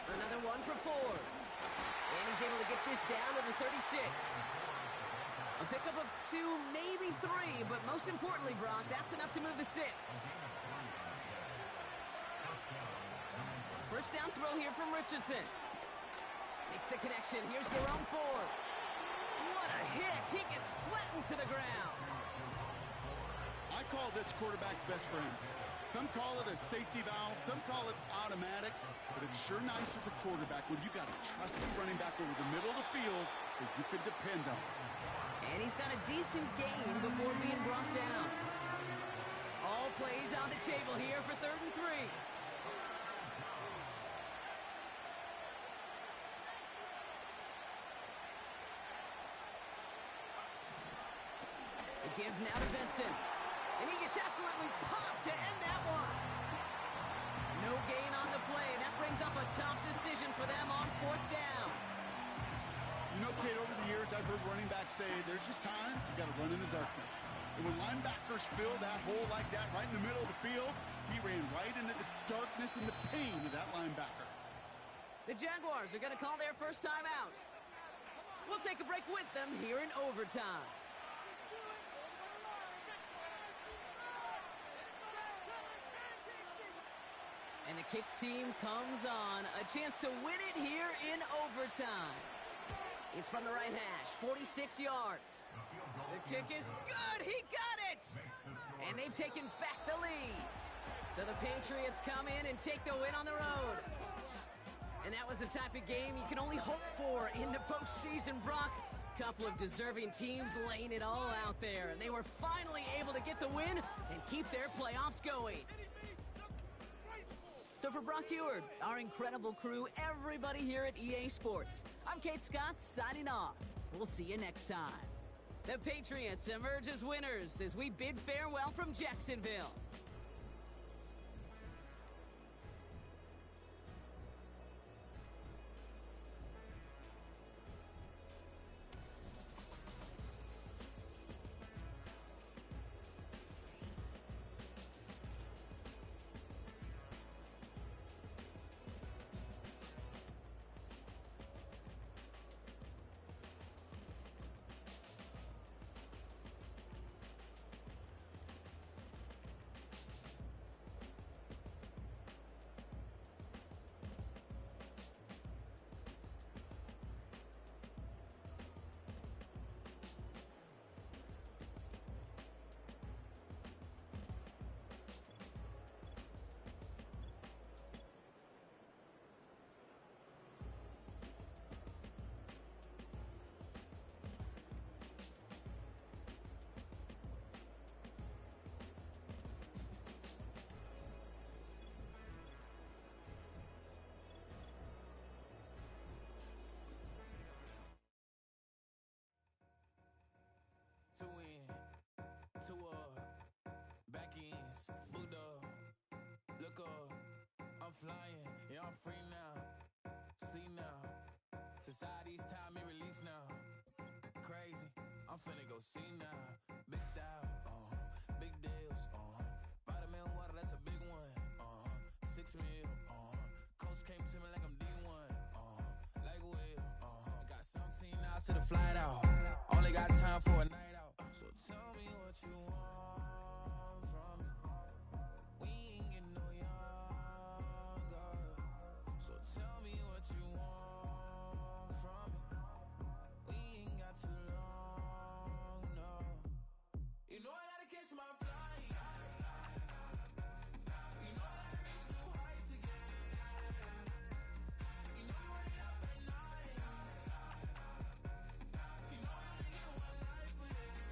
Another one for Ford. And he's able to get this down to the 36. A pickup of 2, maybe 3, but most importantly, Brock, that's enough to move the sticks. First down throw here from Richardson. Makes the connection. Here's Jerome Ford. What a hit. He gets flattened to the ground. I call this quarterback's best friend. Some call it a safety valve, some call it automatic, but it's sure nice as a quarterback when you got a trusty running back over the middle of the field that you can depend on. And he's got a decent gain before being brought down. All plays on the table here for 3rd and 3. The give now to Benson. And he gets absolutely popped to end that one. No gain on the play. That brings up a tough decision for them on 4th down. You know, Kate, over the years, I've heard running backs say there's just times you got to run in the darkness. And when linebackers fill that hole like that right in the middle of the field, he ran right into the darkness and the pain of that linebacker. The Jaguars are going to call their first time out. We'll take a break with them here in overtime. And the kick team comes on. A chance to win it here in overtime. It's from the right hash, 46 yards. The kick is good. He got it. And they've taken back the lead. So the Patriots come in and take the win on the road. And that was the type of game you can only hope for in the postseason, Brock. Couple of deserving teams laying it all out there. And they were finally able to get the win and keep their playoffs going. So for Brock Heward, our incredible crew, everybody here at EA Sports, I'm Kate Scott signing off. We'll see you next time. The Patriots emerge as winners as we bid farewell from Jacksonville. Two in, two back ends, booked up, look up, I'm flying, yeah, I'm free now, see now, society's time me release now, crazy, I'm finna go see now, big style, big deals, vitamin water, that's a big one, 6 mil, coach came to me like I'm D1, like Will, I got 17 hours to the flight out, only got time for a night out. So tell me what you want from me. We ain't getting no younger. So tell me what you want from me. We ain't got too long, no. You know I gotta catch my flight. You know I gotta reach new heights again. You know you run it up at night. You know I only get one life for this.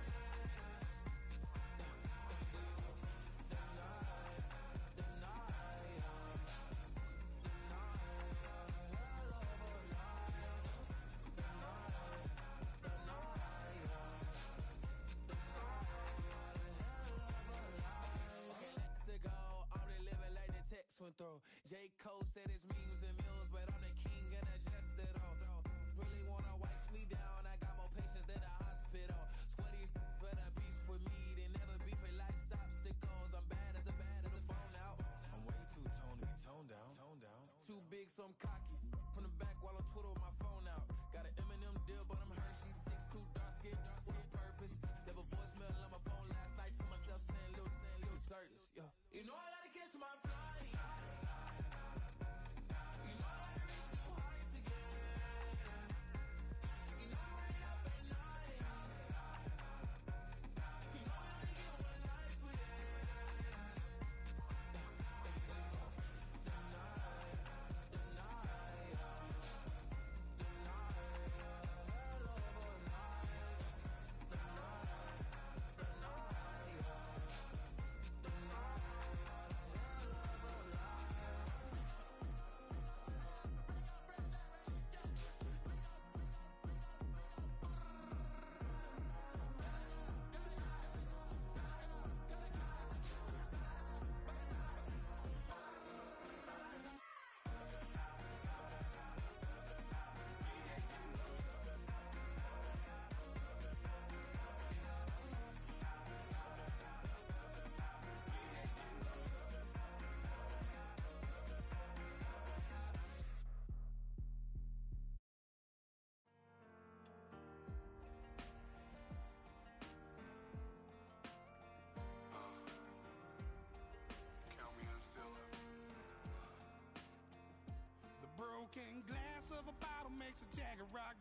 broken glass of a bottle makes a Jagger rock.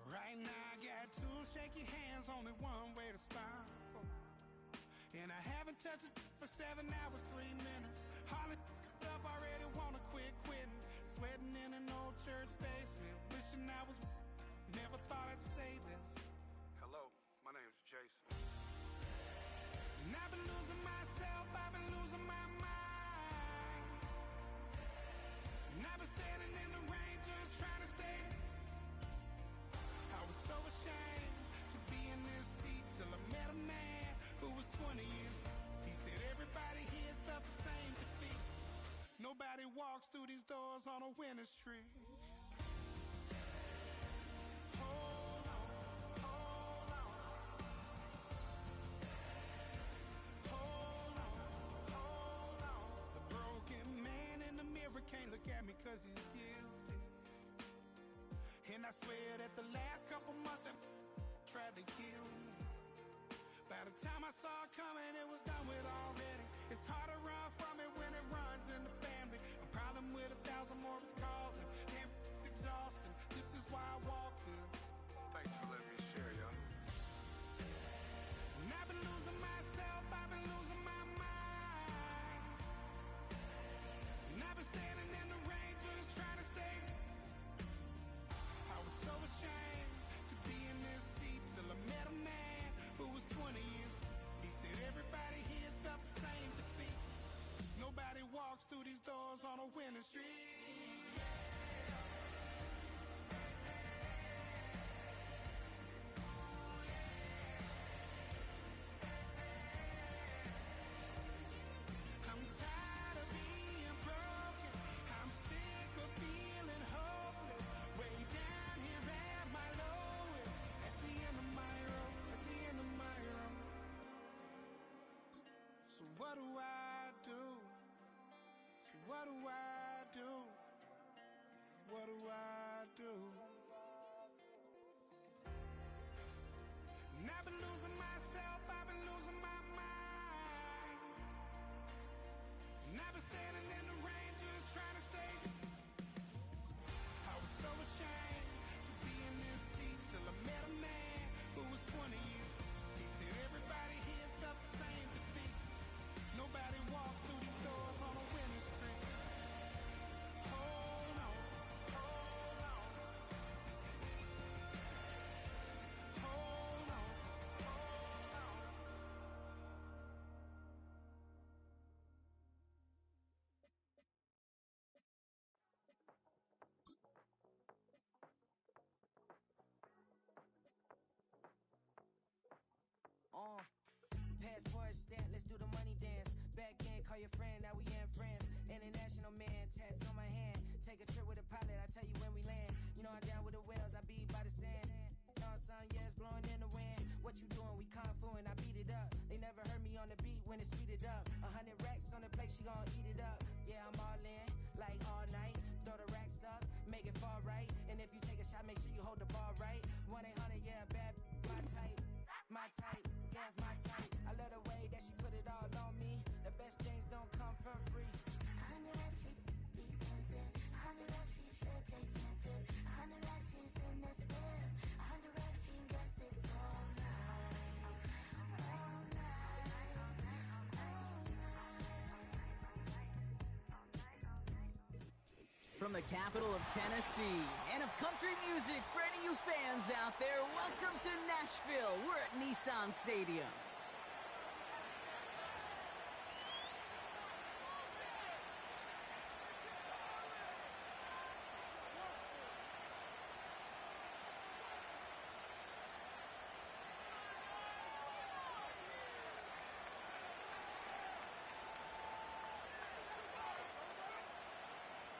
Right now I got two shaky hands, only one way to stop. And I haven't touched it for 7 hours, 3 minutes. Hardly up, already wanna quitting. Sweating in an old church basement, wishing I was. Never thought I'd say this. Hello, my name's Jason. And I've been losing myself, I've been losing my mind. And I've been standing in the rain just trying to stay. I was so ashamed to be in this seat till I met a man who was 20 years. He said everybody here felt the same defeat. Nobody walks through these doors on a winning streak. Hold on, hold on. Hold on, hold on. The broken man in the mirror can't look at me 'cause he's guilty. And I swear that the last couple months that tried to kill me. By the time I saw it coming, it was done with already. It's hard to run from it when it runs in the family. A problem with 1,000 more it's causing. Damn, it's exhausting. This is why I walked in. Thanks for letting me share, y'all. And I've been losing myself, I've been losing my mind. And I've been standing in the rain just trying to stay. I was so ashamed to be in this seat till I met a man who was 20 years. He said everybody here felt the same defeat. Nobody walks through these doors on a winning streak. I'm tired of being broken. I'm sick of feeling hopeless. Way down here at my lowest. At the end of my road, at the end of my road. So what do I do? So what do I do? What do I do? And I've been losing myself, I've been losing my mind. And I've been standing in the rain just trying to stay. I was so ashamed to be in this seat till I met a man who was 20 years. He said everybody here felt the same defeat. Nobody walks through these doors on a winning streak. Hold on, hold on. Hold on, hold on. Passport stamp, let's do the money dance. Back in, call your friend, now we in France. International man, tats on my hand. Take a trip with a pilot, I tell you when we land. You know I'm down with the whales, I be by the sand. No sun, yeah, it's blowing in the wind. What you doing? We kung fu and I beat it up. They never heard me on the beat when it's speeded up. 100 racks on the plate, she gon' eat it up. Yeah, I'm all in, like all night. Throw the racks up, make it fall right. And if you take a shot, make sure you hold the ball right. 1-800, yeah, bad, my type. My type, yeah, it's my type. I love the way that she put it all on me. The best things don't come from free. 100 racks, she be dancing. 100 racks, she should take chances. 100 racks, she's in this bed. 100 racks, she got this all night. All night. All night. From the capital of Tennessee and of country music, for any of you fans out there, welcome to Nashville. We're at Nissan Stadium.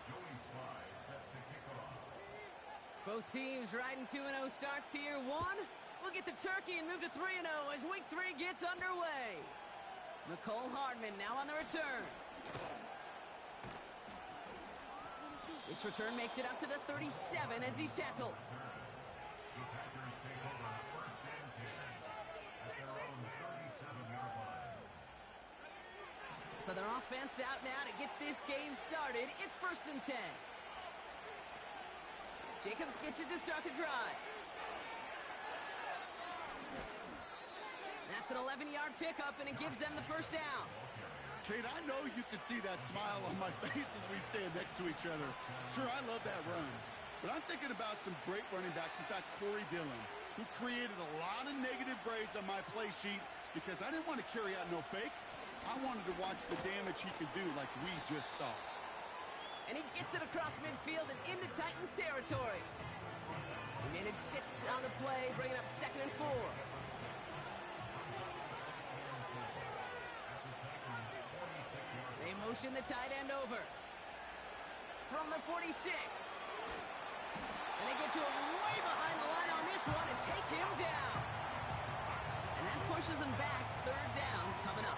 Joey Sly set to kick off. Both teams riding 2-0 starts here. We'll get the turkey and move to 3-0 as week 3 gets underway. Nicole Hardman now on the return. This return makes it up to the 37 as he's tackled. The Packers take over first and 10 at their own 37-yard line. So their offense out now to get this game started. It's 1st and 10. Jacobs gets it to start the drive. That's an 11-yard pickup, and it gives them the first down. Kate, I know you can see that smile on my face as we stand next to each other. Sure, I love that run. But I'm thinking about some great running backs. In fact, Corey Dillon, who created a lot of negative grades on my play sheet because I didn't want to carry out no fake. I wanted to watch the damage he could do like we just saw. And he gets it across midfield and into Titans territory. He managed 6 on the play, bringing up 2nd and 4. They motion the tight end over. From the 46. And they get to him way behind the line on this one and take him down. And that pushes them back. 3rd down coming up.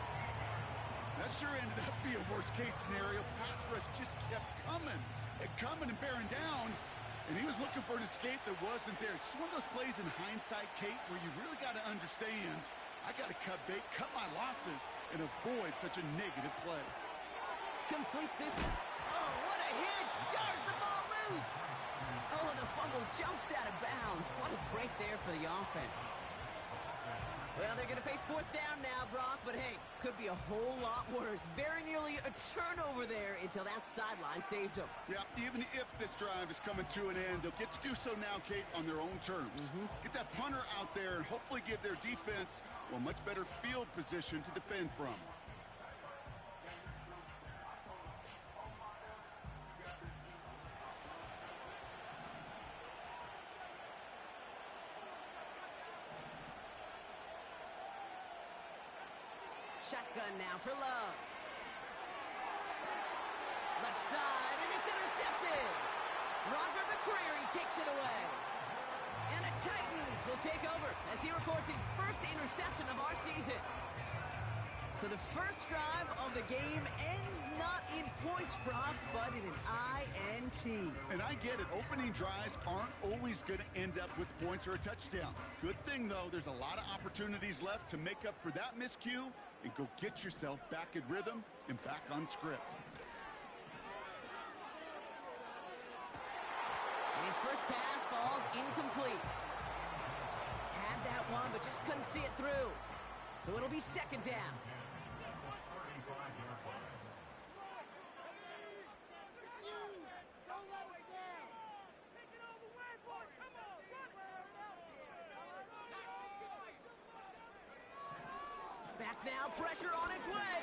That sure ended up being a worst-case scenario. Pass rush just kept coming and bearing down, and he was looking for an escape that wasn't there. It's just one of those plays in hindsight, Kate, where you really got to understand, I got to cut bait, cut my losses, and avoid such a negative play. Completes this. Oh, what a hit! Jars the ball loose! Oh, the fumble jumps out of bounds. What a break there for the offense. Well, they're going to face 4th down now, Brock, but hey, could be a whole lot worse. Very nearly a turnover there until that sideline saved them. Yeah, even if this drive is coming to an end, they'll get to do so now, Kate, on their own terms. Get that punter out there and hopefully give their defense a much better field position to defend from. Shotgun now for Love. Left side, and it's intercepted. Roger McCreary takes it away. And the Titans will take over as he records his first interception of our season. So the first drive of the game ends not in points, Brock, but in an INT. And I get it. Opening drives aren't always going to end up with points or a touchdown. Good thing, though, there's a lot of opportunities left to make up for that miscue and go get yourself back in rhythm and back on script. And his first pass falls incomplete. Had that one, but just couldn't see it through. So it'll be 2nd down. Back now, pressure on its way.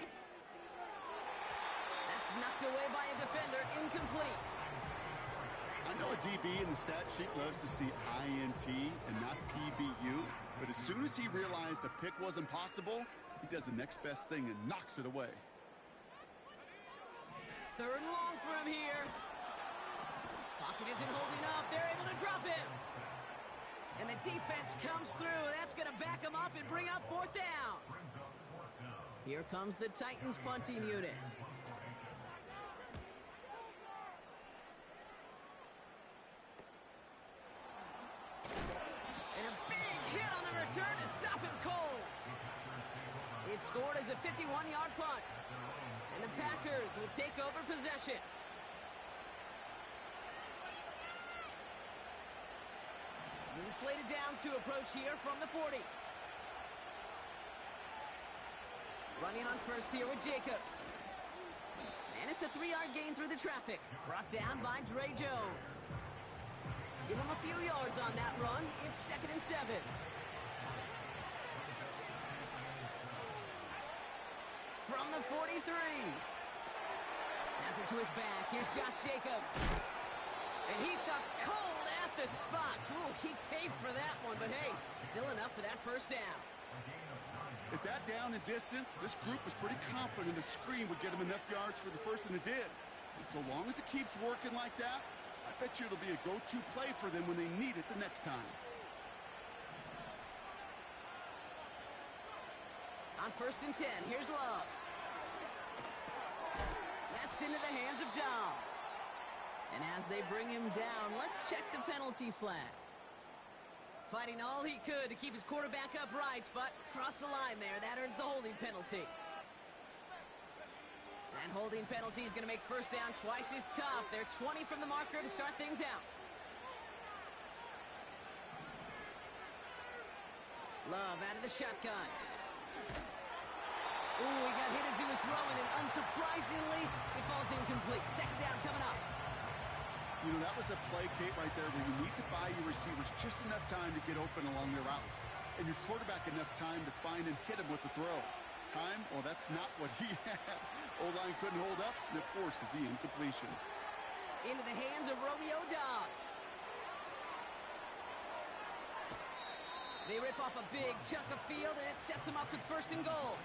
That's knocked away by a defender, incomplete. I know a DB in the stat sheet loves to see INT and not PBU, but as soon as he realized a pick wasn't possible, he does the next best thing and knocks it away. 3rd and long for him here. Pocket isn't holding up. They're able to drop him. And the defense comes through. That's going to back him up and bring up 4th down. Here comes the Titans punting unit. And a big hit on the return to stop him cold. It's scored as a 51-yard punt. And the Packers will take over possession. New slated downs to approach here from the 40. Running on first here with Jacobs. And it's a 3-yard gain through the traffic. Brought down by Dre Jones. Give him a few yards on that run. It's 2nd and 7. From the 43. Has it to his back. Here's Josh Jacobs. And he stopped cold at the spot. Ooh, he paid for that one, but hey, still enough for that first down. At that down and distance, this group was pretty confident a screen would get him enough yards for the first, and it did. And so long as it keeps working like that, I bet you it'll be a go-to play for them when they need it the next time. On 1st and 10, here's Love. That's into the hands of Dobbs. And as they bring him down, let's check the penalty flag. Fighting all he could to keep his quarterback upright, but crossed the line there. That earns the holding penalty. That holding penalty is going to make first down twice as tough. They're 20 from the marker to start things out. Love out of the shotgun. Ooh, he got hit as he was throwing, and unsurprisingly, it falls incomplete. Second down coming up. You know, that was a play, Kate, right there where you need to buy your receivers just enough time to get open along their routes, and your quarterback enough time to find and hit him with the throw. Time? Well, that's not what he had. O-line couldn't hold up, and it forces the incompletion. Into the hands of Romeo Dobbs. They rip off a big chunk of field, and it sets them up with first and goal.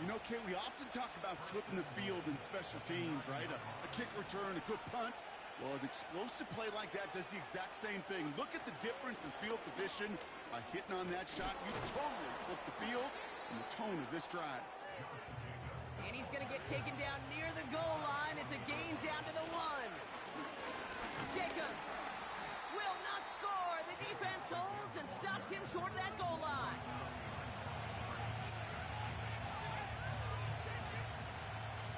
You know, Kate, we often talk about flipping the field in special teams, right? A kick return, a good punt. Well, an explosive play like that does the exact same thing. Look at the difference in field position. By hitting on that shot, you totally flip the field and the tone of this drive. And he's going to get taken down near the goal line. It's a gain down to the 1. Jacobs will not score. The defense holds and stops him short of that goal line.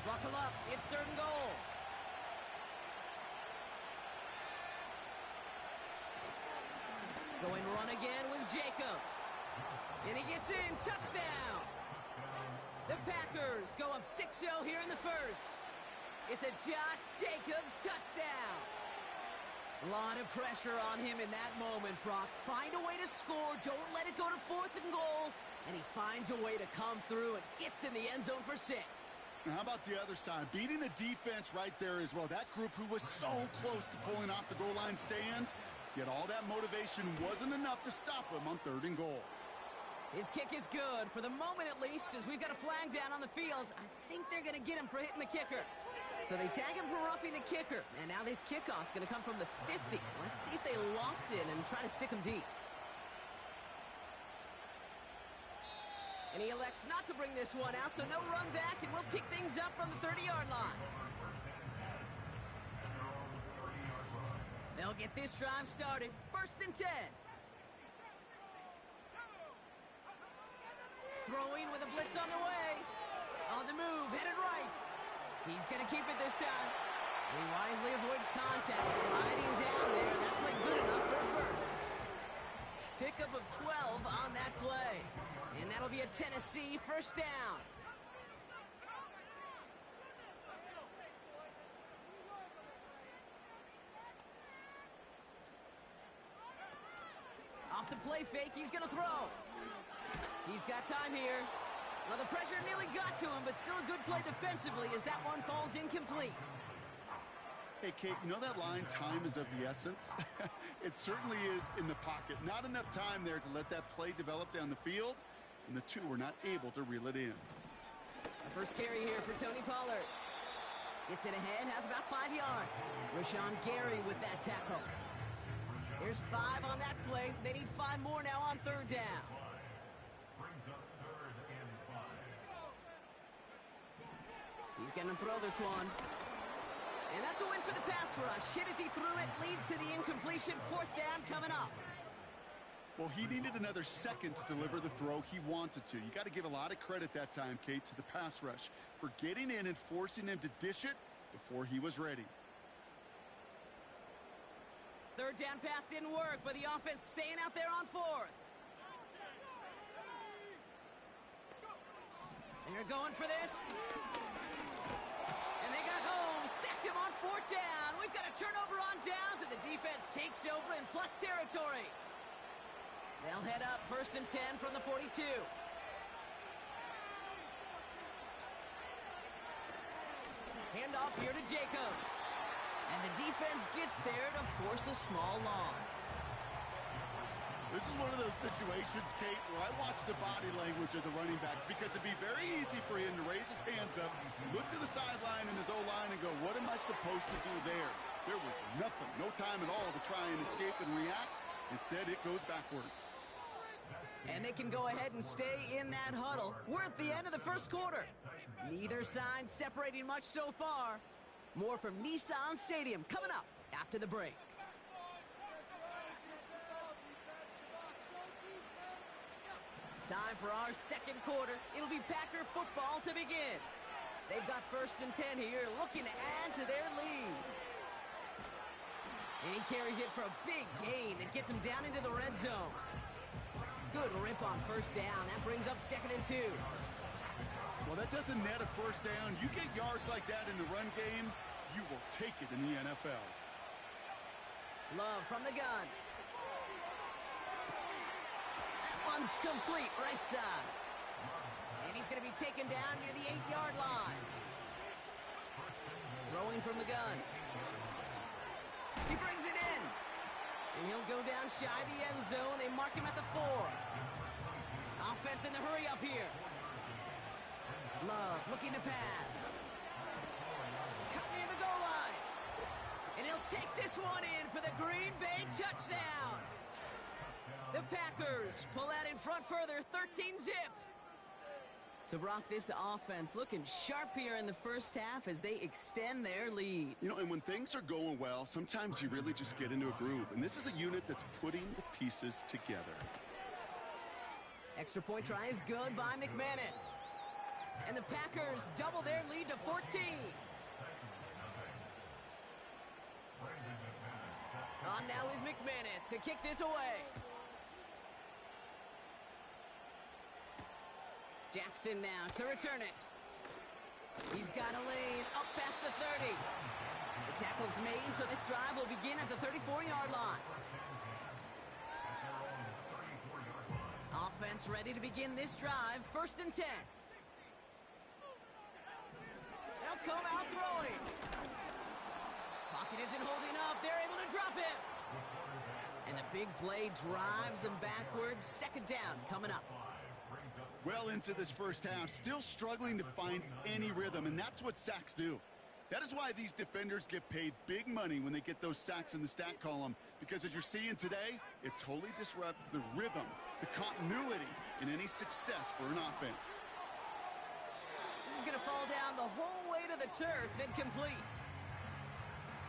Buckle up. It's third and goal. Going run again with Jacobs. And he gets in. Touchdown. The Packers go up 6-0 here in the first. It's a Josh Jacobs touchdown. A lot of pressure on him in that moment, Brock. Find a way to score. Don't let it go to fourth and goal. And he finds a way to come through and gets in the end zone for 6. Now, how about the other side? Beating the defense right there as well. That group who was so close to pulling off the goal line stand, yet all that motivation wasn't enough to stop him on third and goal. His kick is good, for the moment at least, as we've got a flag down on the field. I think they're going to get him for hitting the kicker. So they tag him for roughing the kicker. And now this kickoff's going to come from the 50. Let's see if they loft it and try to stick him deep. And he elects not to bring this one out, so no run back, and we'll pick things up from the 30-yard line. They'll get this drive started. First and 10. Throwing with a blitz on the way. On the move, headed right. He's going to keep it this time. He wisely avoids contact, sliding down there. That played good enough for a first. Pickup of 12 on that play. And that'll be a Tennessee first down. Off the play fake, he's going to throw. He's got time here. Well, the pressure nearly got to him, but still a good play defensively as that one falls incomplete. Hey, Kate, you know that line, time is of the essence? It certainly is in the pocket. Not enough time there to let that play develop down the field, and the two were not able to reel it in. The first carry here for Tony Pollard. Gets it ahead, has about 5 yards. Rashawn Gary with that tackle. There's 5 on that play. They need 5 more now on third down. He's going to throw this one. And that's a win for the pass rush. Hit as he threw it, leads to the incompletion. Fourth down coming up. Well, he needed another second to deliver the throw he wanted to. You got to give a lot of credit that time, Kate, to the pass rush for getting in and forcing him to dish it before he was ready. Third down pass didn't work, but the offense staying out there on fourth. They're going for this. And they got home. Sacked him on fourth down. We've got a turnover on downs, and the defense takes over in plus territory. They'll head up first and 10 from the 42. Handoff here to Jacobs. And the defense gets there to force a small loss. This is one of those situations, Kate, where I watch the body language of the running back because it'd be very easy for him to raise his hands up, look to the sideline in his O-line and go, what am I supposed to do there? There was nothing, no time at all to try and escape and react. Instead, it goes backwards. And they can go ahead and stay in that huddle. We're at the end of the first quarter. Neither side separating much so far. More from Nissan Stadium coming up after the break. Time for our second quarter. It'll be Packer football to begin. They've got 1st and 10 here, looking to add to their lead. And he carries it for a big gain that gets him down into the red zone. Good rip on 1st down. That brings up 2nd and 2. Well, that doesn't net a 1st down. You get yards like that in the run game, you will take it in the NFL. Love from the gun. That one's complete, right side. And he's going to be taken down near the 8-yard line. Throwing from the gun. He brings it in. And he'll go down shy of the end zone. They mark him at the 4. Offense in the hurry up here. Love looking to pass. Cut near the goal line. And he'll take this one in for the Green Bay touchdown. The Packers pull out in front further, 13-zip. So, Brock, this offense looking sharp here in the 1st half as they extend their lead. You know, and when things are going well, sometimes you really just get into a groove. And this is a unit that's putting the pieces together. Extra point try is good by McManus. And the Packers double their lead to 14. On now is McManus to kick this away. Jackson now to return it. He's got a lane up past the 30. The tackle's made, so this drive will begin at the 34-yard line. Offense ready to begin this drive. 1st and 10. They'll come out throwing. Pocket isn't holding up. They're able to drop it. And the big play drives them backwards. 2nd down coming up. Well into this 1st half, still struggling to find any rhythm, and that's what sacks do. That is why these defenders get paid big money when they get those sacks in the stat column, because as you're seeing today, it totally disrupts the rhythm, the continuity in any success for an offense. This is going to fall down the whole way to the turf, incomplete.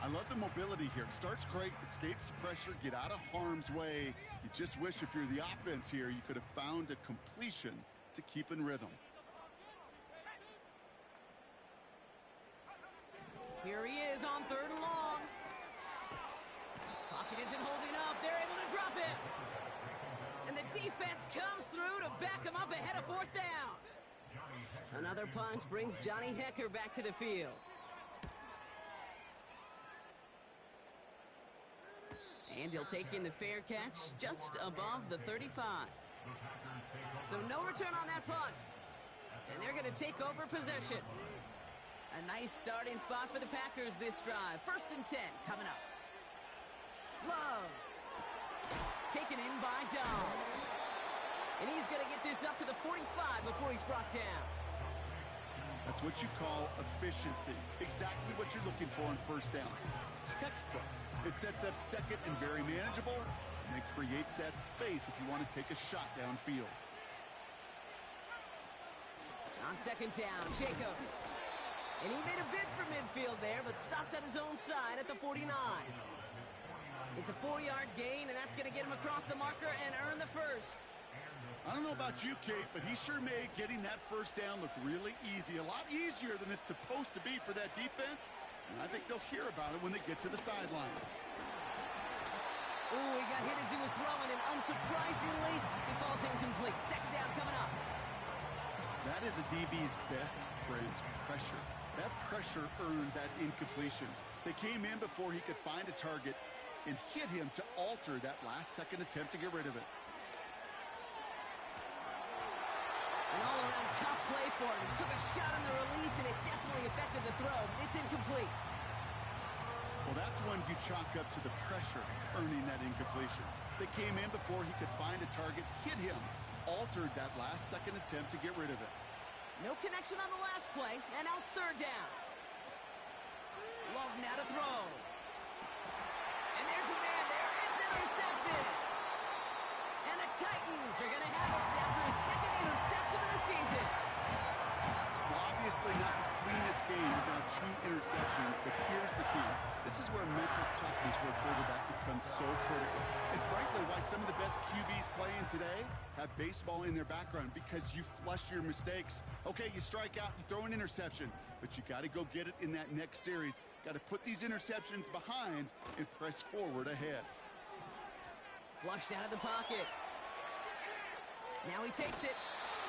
I love the mobility here. It starts great, escapes pressure, get out of harm's way. You just wish if you're the offense here, you could have found a completion to keep in rhythm. Here he is on 3rd and long. Pocket isn't holding up. They're able to drop it. And the defense comes through to back him up ahead of 4th down. Another punch brings Johnny Hecker back to the field. And he'll take in the fair catch just above the 35. So no return on that punt. And they're going to take over possession. A nice starting spot for the Packers this drive. 1st and 10 coming up. Love. Taken in by Downs. And he's going to get this up to the 45 before he's brought down. That's what you call efficiency. Exactly what you're looking for in 1st down. Textbook. It sets up 2nd and very manageable, and it creates that space if you want to take a shot downfield. On 2nd down, Jacobs. And he made a bid for midfield there, but stopped on his own side at the 49. It's a 4-yard gain, and that's going to get him across the marker and earn the 1st. I don't know about you, Kate, but he sure made getting that 1st down look really easy. A lot easier than it's supposed to be for that defense. And I think they'll hear about it when they get to the sidelines. Ooh, he got hit as he was throwing, and unsurprisingly, he falls incomplete. 2nd down coming up. That is a DB's best friend, pressure. That pressure earned that incompletion. They came in before he could find a target and hit him to alter that last-second attempt to get rid of it. An all-around tough play for him. He took a shot on the release, and it definitely affected the throw. It's incomplete. Well, that's when you chalk up to the pressure earning that incompletion. They came in before he could find a target, hit him, altered that last-second attempt to get rid of it. No connection on the last play, and now it's 3rd down. Love now to throw. And there's a man there. It's intercepted. And the Titans are going to have it after his 2nd interception of the season. Well, obviously not the cleanest game without 2 interceptions, but here's the key. This is where mental toughness for a quarterback becomes so critical. And frankly, why some of the best QBs playing today have baseball in their background, because you flush your mistakes. Okay, you strike out, you throw an interception, but you got to go get it in that next series. Got to put these interceptions behind and press forward ahead. Flushed out of the pocket. Now he takes it.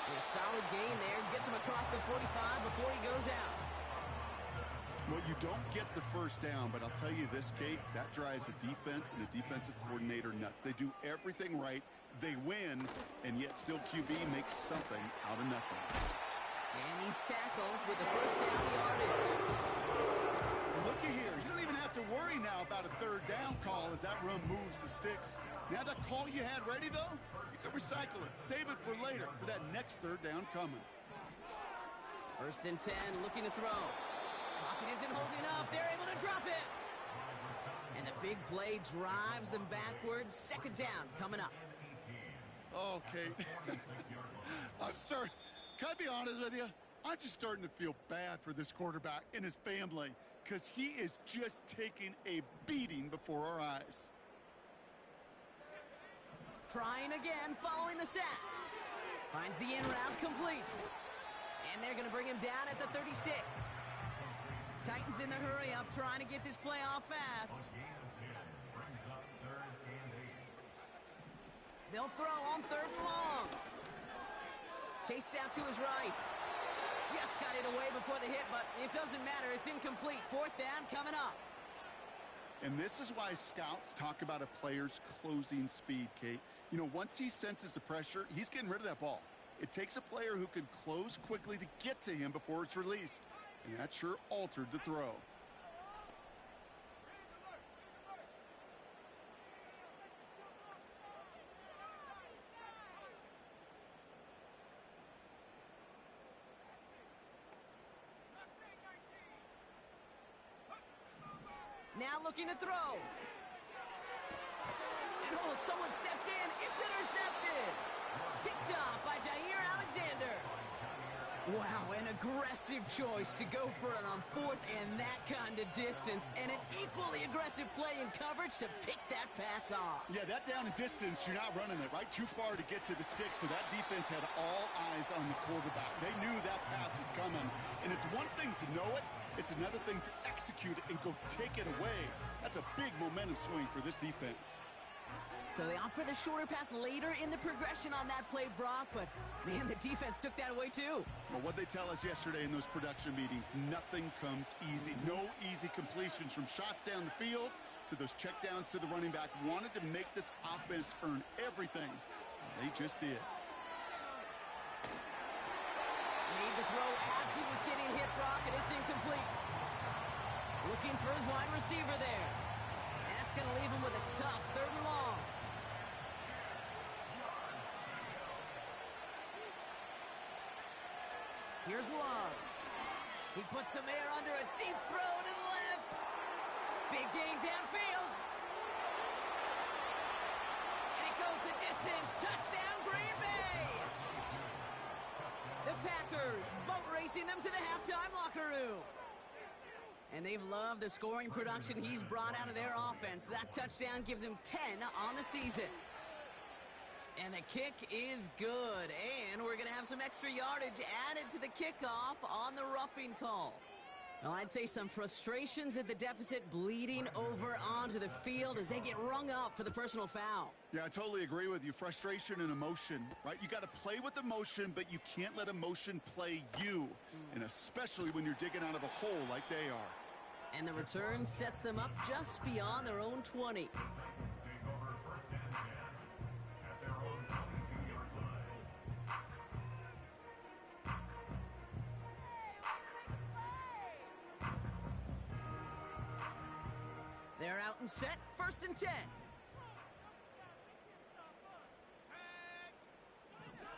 A solid gain there. Gets him across the 45 before he goes out. Well, you don't get the first down, but I'll tell you this, Kate, that drives a defense and a defensive coordinator nuts. They do everything right. They win, and yet still QB makes something out of nothing. And he's tackled with the first down yardage. Looky here. You don't even have to worry now about a third down call as that run moves the sticks. Now that call you had ready, though, you can recycle it. Save it for later for that next third down coming. First and 10, looking to throw. Pocket isn't holding up. They're able to drop it. And the big play drives them backwards. Second down coming up. Okay. Can I be honest with you? I'm just starting to feel bad for this quarterback and his family, because he is just taking a beating before our eyes. Trying again, following the sack. Finds the in route complete. And they're going to bring him down at the 36. Titans in the hurry up, trying to get this play off fast. They'll throw on third and long. Chased out to his right. Just got it away before the hit, but it doesn't matter. It's incomplete. Fourth down coming up. And this is why scouts talk about a player's closing speed, Kate. You know, once he senses the pressure, he's getting rid of that ball. It takes a player who can close quickly to get to him before it's released. And that sure altered the throw. Now looking to throw. And oh, someone stepped in. It's intercepted. Picked off by Jair Alexander. Wow, an aggressive choice to go for it on fourth and that kind of distance. And an equally aggressive play in coverage to pick that pass off. Yeah, that down and distance, you're not running it, right? Too far to get to the stick, so that defense had all eyes on the quarterback. They knew that pass was coming. And it's one thing to know it. It's another thing to execute it and go take it away. That's a big momentum swing for this defense. So they opt for the shorter pass later in the progression on that play, Brock, but man, the defense took that away too. Well, what they tell us yesterday in those production meetings, nothing comes easy. No easy completions from shots down the field to those checkdowns to the running back. Wanted to make this offense earn everything. They just did. Made the throw as he was getting hit, Brock, and it's incomplete. Looking for his wide receiver there. And that's going to leave him with a tough third and long. Here's Love. He puts some air under a deep throw to the left. Big gain downfield. And it goes the distance. Touchdown, Green Bay. The Packers boat racing them to the halftime locker room. And they've loved the scoring production he's brought out of their offense. That touchdown gives him 10 on the season. And the kick is good. And we're going to have some extra yardage added to the kickoff on the roughing call. Well, I'd say some frustrations at the deficit bleeding over onto the field as they get rung up for the personal foul. Yeah, I totally agree with you. Frustration and emotion, right? You got to play with emotion, but you can't let emotion play you. And especially when you're digging out of a hole like they are. And the return sets them up just beyond their own 20. They're out and set, first and 10.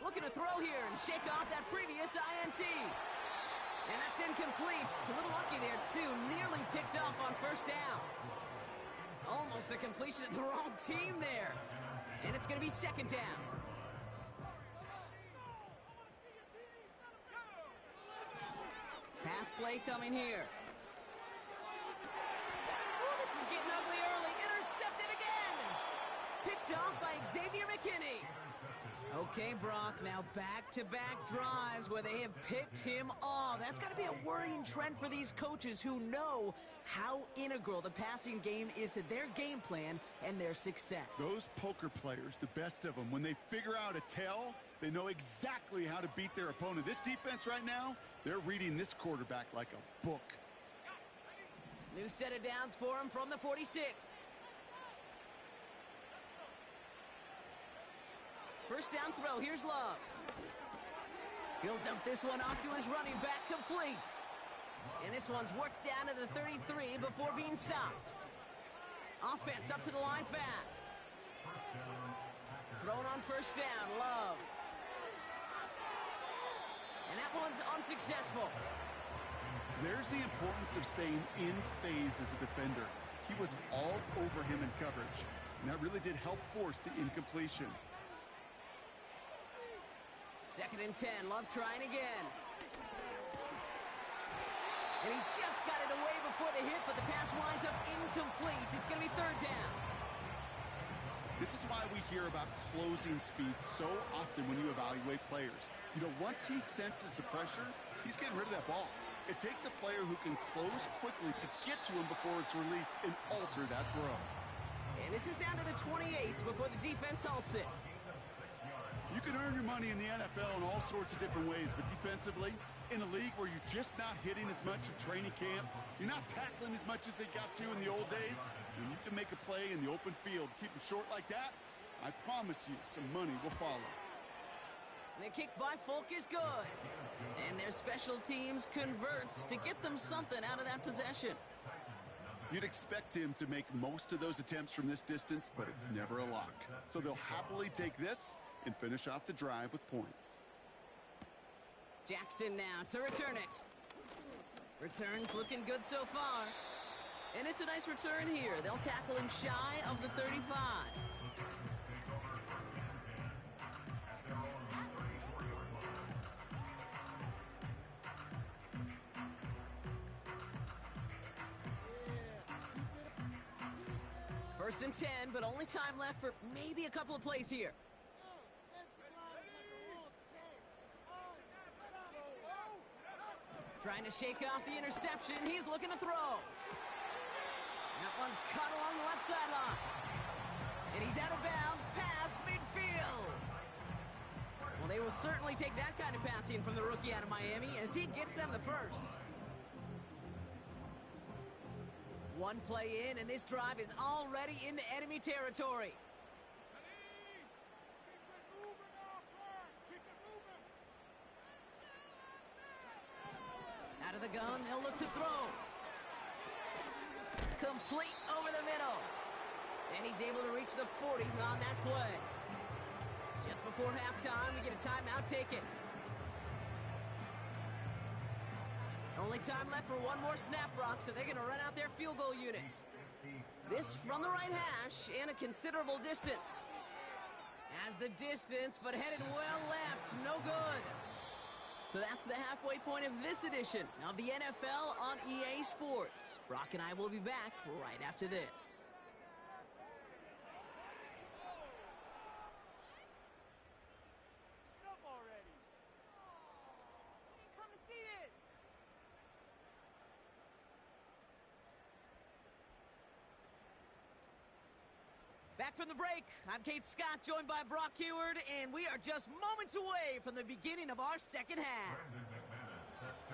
Looking to throw here and shake off that previous INT. And that's incomplete. A little lucky there, too. Nearly picked off on first down. Almost a completion of the wrong team there. And it's going to be second down. Pass play coming here. Oh, this is getting ugly early. Intercepted again. Picked off by Xavier McKinney. Okay, Brock, now back-to-back drives where they have picked him off. That's got to be a worrying trend for these coaches who know how integral the passing game is to their game plan and their success. Those poker players, the best of them, when they figure out a tell, they know exactly how to beat their opponent. This defense right now, they're reading this quarterback like a book. New set of downs for him from the 46. First down throw, here's Love. He'll dump this one off to his running back, complete. And this one's worked down to the 33 before being stopped. Offense up to the line fast. Thrown on first down, Love. And that one's unsuccessful. There's the importance of staying in phase as a defender. He was all over him in coverage, and that really did help force the incompletion. 2nd and 10, Love trying again. And he just got it away before the hit, but the pass winds up incomplete. It's going to be 3rd down. This is why we hear about closing speed so often when you evaluate players. You know, once he senses the pressure, he's getting rid of that ball. It takes a player who can close quickly to get to him before it's released and alter that throw. And this is down to the 28 before the defense halts it. You can earn your money in the NFL in all sorts of different ways, but defensively, in a league where you're just not hitting as much in training camp, you're not tackling as much as they got to in the old days, when you can make a play in the open field, keep them short like that, I promise you some money will follow. And the kick by Folk is good. And their special teams converts to get them something out of that possession. You'd expect him to make most of those attempts from this distance, but it's never a lock. So they'll happily take this and finish off the drive with points. Jackson now to return it. Returns looking good so far. And it's a nice return here. They'll tackle him shy of the 35. First and 10, but only time left for maybe a couple of plays here. Trying to shake off the interception. He's looking to throw. That one's cut along the left sideline. And he's out of bounds past midfield. Well, they will certainly take that kind of passing from the rookie out of Miami as he gets them the first. One play in, and this drive is already into enemy territory. Out of the gun, they'll look to throw. Complete over the middle. And he's able to reach the 40 on that play. Just before halftime, we get a timeout taken. Only time left for one more snap, Brock, so they're going to run out their field goal unit. This from the right hash and a considerable distance. Has the distance, but headed well left. No good. So that's the halfway point of this edition of the NFL on EA Sports. Brock and I will be back right after this. Back from the break, I'm Kate Scott, joined by Brock Heward, and we are just moments away from the beginning of our second half.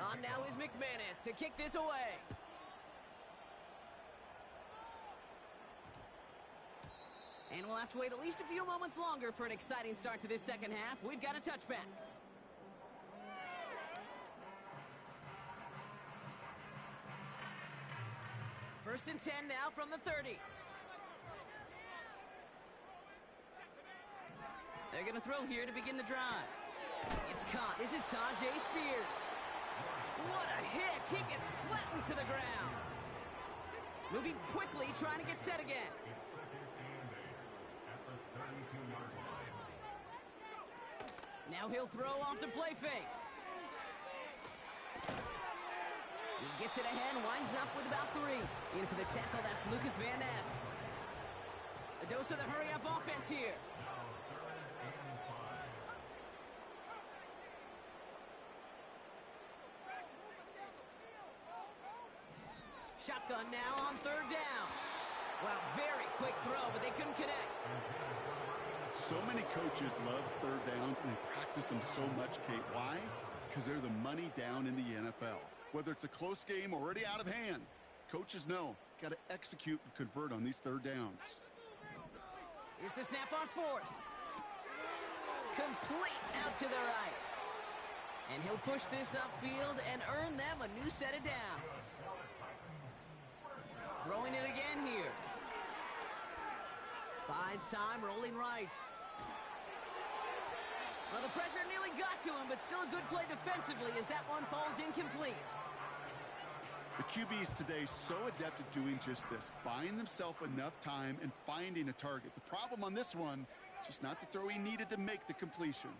On now is McManus to kick this away. And we'll have to wait at least a few moments longer for an exciting start to this second half. We've got a touchback. First and 10 now from the 30. They're going to throw here to begin the drive. It's caught. This is Tajay Spears. What a hit. He gets flattened to the ground. Moving quickly, trying to get set again. Now he'll throw off the play fake. Gets it ahead, winds up with about 3. In for the tackle, that's Lucas Van Ness. A dose of the hurry-up offense here. Shotgun now on 3rd down. Well, very quick throw, but they couldn't connect. So many coaches love 3rd downs, and they practice them so much, Kate. Why? Because they're the money down in the NFL. Whether it's a close game already out of hand, coaches know, got to execute and convert on these 3rd downs. Here's the snap on 4th. Complete out to the right. And he'll push this upfield and earn them a new set of downs. Throwing it again here. Buys time, rolling right. Well, the pressure nearly got to him, but still a good play defensively as that one falls incomplete. The QBs today so adept at doing just this, buying themselves enough time and finding a target. The problem on this one, just not the throw he needed to make the completion.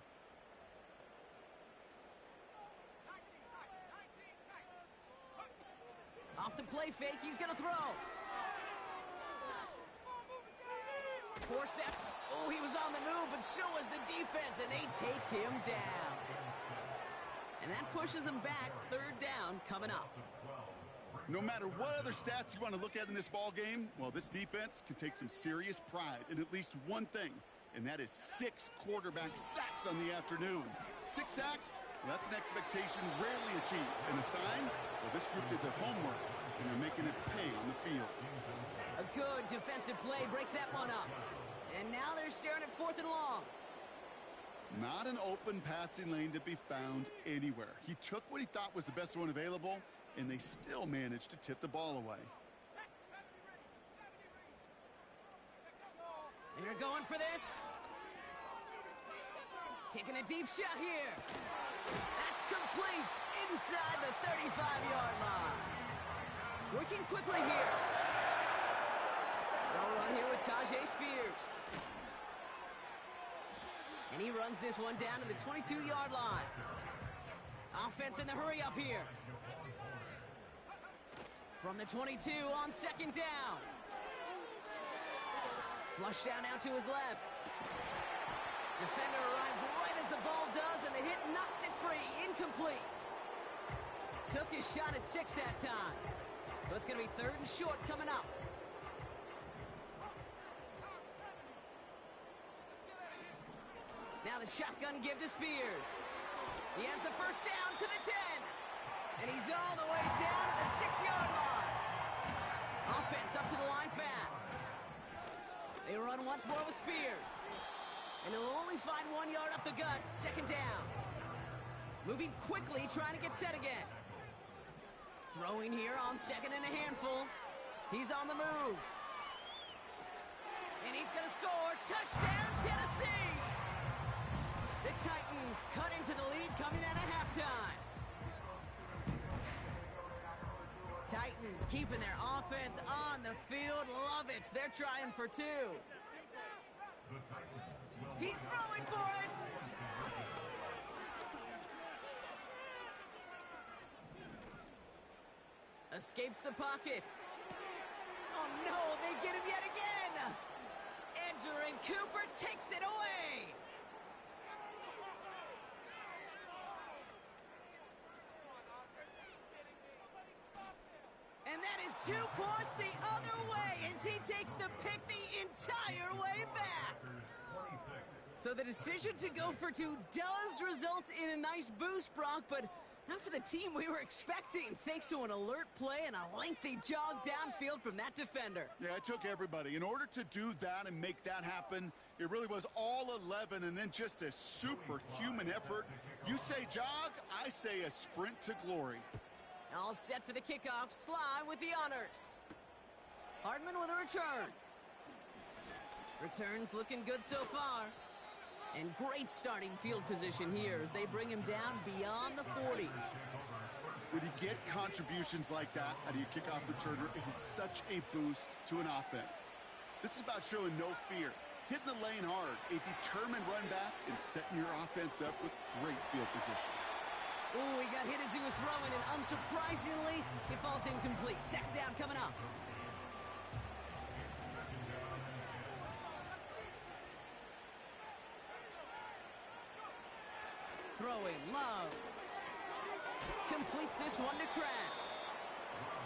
Off the play fake, he's going to throw. 4-step. Oh, he was on the move, but so was the defense, and they take him down. And that pushes them back. 3rd down coming up. No matter what other stats you want to look at in this ball game, well, this defense can take some serious pride in at least one thing, and that is 6 quarterback sacks on the afternoon. 6 sacks? Well, that's an expectation rarely achieved. And a sign? Well, this group did their homework, and they're making it pay on the field. A good defensive play breaks that one up. And now they're staring at 4th and long. Not an open passing lane to be found anywhere. He took what he thought was the best one available, and they still managed to tip the ball away. They're going for this. Taking a deep shot here. That's complete inside the 35-yard line. Working quickly here. They'll run here with Tajay Spears. And he runs this one down to the 22-yard line. Offense in the hurry up here. From the 22 on 2nd down. Flush down out to his left. Defender arrives right as the ball does, and the hit knocks it free. Incomplete. Took his shot at 6 that time. So it's going to be 3rd and short coming up. Now the shotgun give to Spears. He has the 1st down to the 10. And he's all the way down to the 6-yard line. Offense up to the line fast. They run once more with Spears. And he'll only find 1 yard up the gut. 2nd down. Moving quickly, trying to get set again. Throwing here on 2nd and a handful. He's on the move. And he's going to score. Touchdown, Tennessee! The Titans cut into the lead coming out of halftime. Titans keeping their offense on the field. Love it. They're trying for 2. He's throwing for it. Escapes the pocket. Oh no, they get him yet again. Edger and Cooper takes it away. And that is 2 points the other way as he takes the pick the entire way back. So the decision to go for 2 does result in a nice boost, Brock, but not for the team we were expecting, thanks to an alert play and a lengthy jog downfield from that defender. Yeah, it took everybody. In order to do that and make that happen, it really was all 11 and then just a superhuman effort. You say jog, I say a sprint to glory. All set for the kickoff. Sly with the honors. Hardman with a return. Returns looking good so far. And great starting field position here as they bring him down beyond the 40. When you get contributions like that out of your kickoff returner, it is such a boost to an offense. This is about showing no fear, hitting the lane hard, a determined run back, and setting your offense up with great field position. Ooh, he got hit as he was throwing, and unsurprisingly, he falls incomplete. Second down coming up. Throwing, Love. Completes this one to Kraft.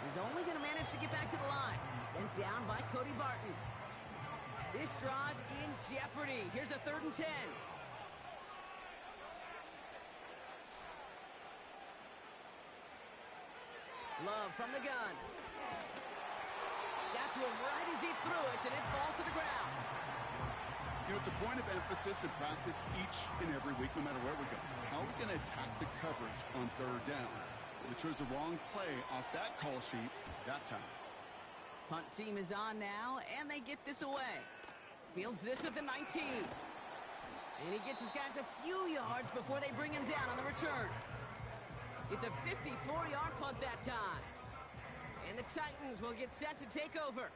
He's only going to manage to get back to the line. Sent down by Cody Barton. This drive in jeopardy. Here's a 3rd and 10. Love from the gun. Got to him right as he threw it, and it falls to the ground. You know, it's a point of emphasis in practice each and every week, no matter where we go. How are we going to attack the coverage on 3rd down? We chose the wrong play off that call sheet that time. Punt team is on now, and they get this away. Fields this at the 19. And he gets his guys a few yards before they bring him down on the return. It's a 54-yard punt that time. And the Titans will get set to take over.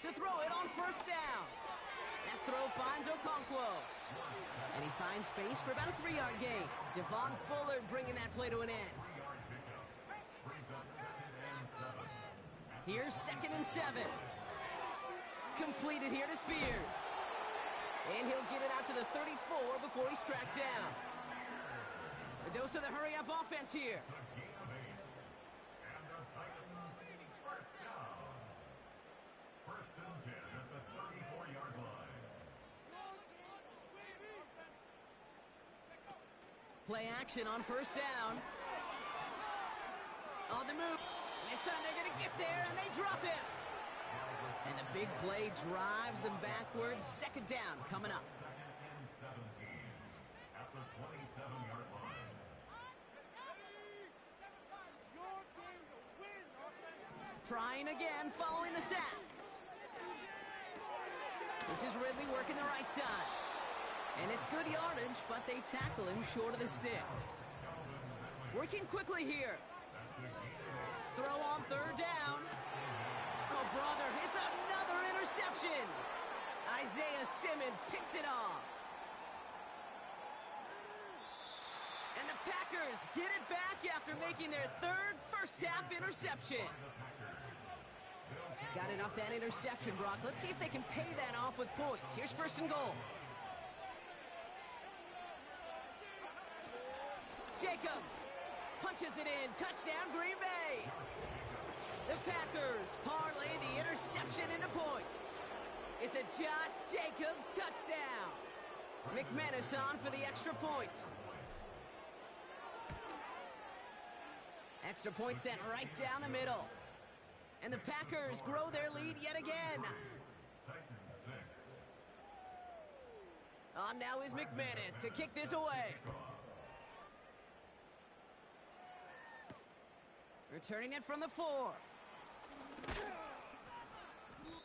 To throw it on 1st down. That throw finds Okonkwo. And he finds space for about a 3-yard gain. Devon Bullard bringing that play to an end. Here's 2nd and 7. Completed here to Spears. And he'll get it out to the 34 before he's tracked down. A dose of the hurry-up offense here. Play action on 1st down. On the move. This time they're going to get there, and they drop it. And the big play drives them backwards. 2nd down coming up. 2nd and 17 at the 27-yard line. Trying again following the sack. This is Ridley working the right side. And it's good yardage, but they tackle him short of the sticks. Working quickly here. Throw on 3rd down. Oh, brother, it's another interception. Isaiah Simmons picks it off. And the Packers get it back after making their 3rd first-half interception. Got it off that interception, Brock. Let's see if they can pay that off with points. Here's 1st and goal. Jacobs punches it in. Touchdown, Green Bay. The Packers parlay the interception into points. It's a Josh Jacobs touchdown. McManus on for the extra point. Extra point sent right down the middle. And the Packers grow their lead yet again. On now is McManus to kick this away. Returning it from the 4.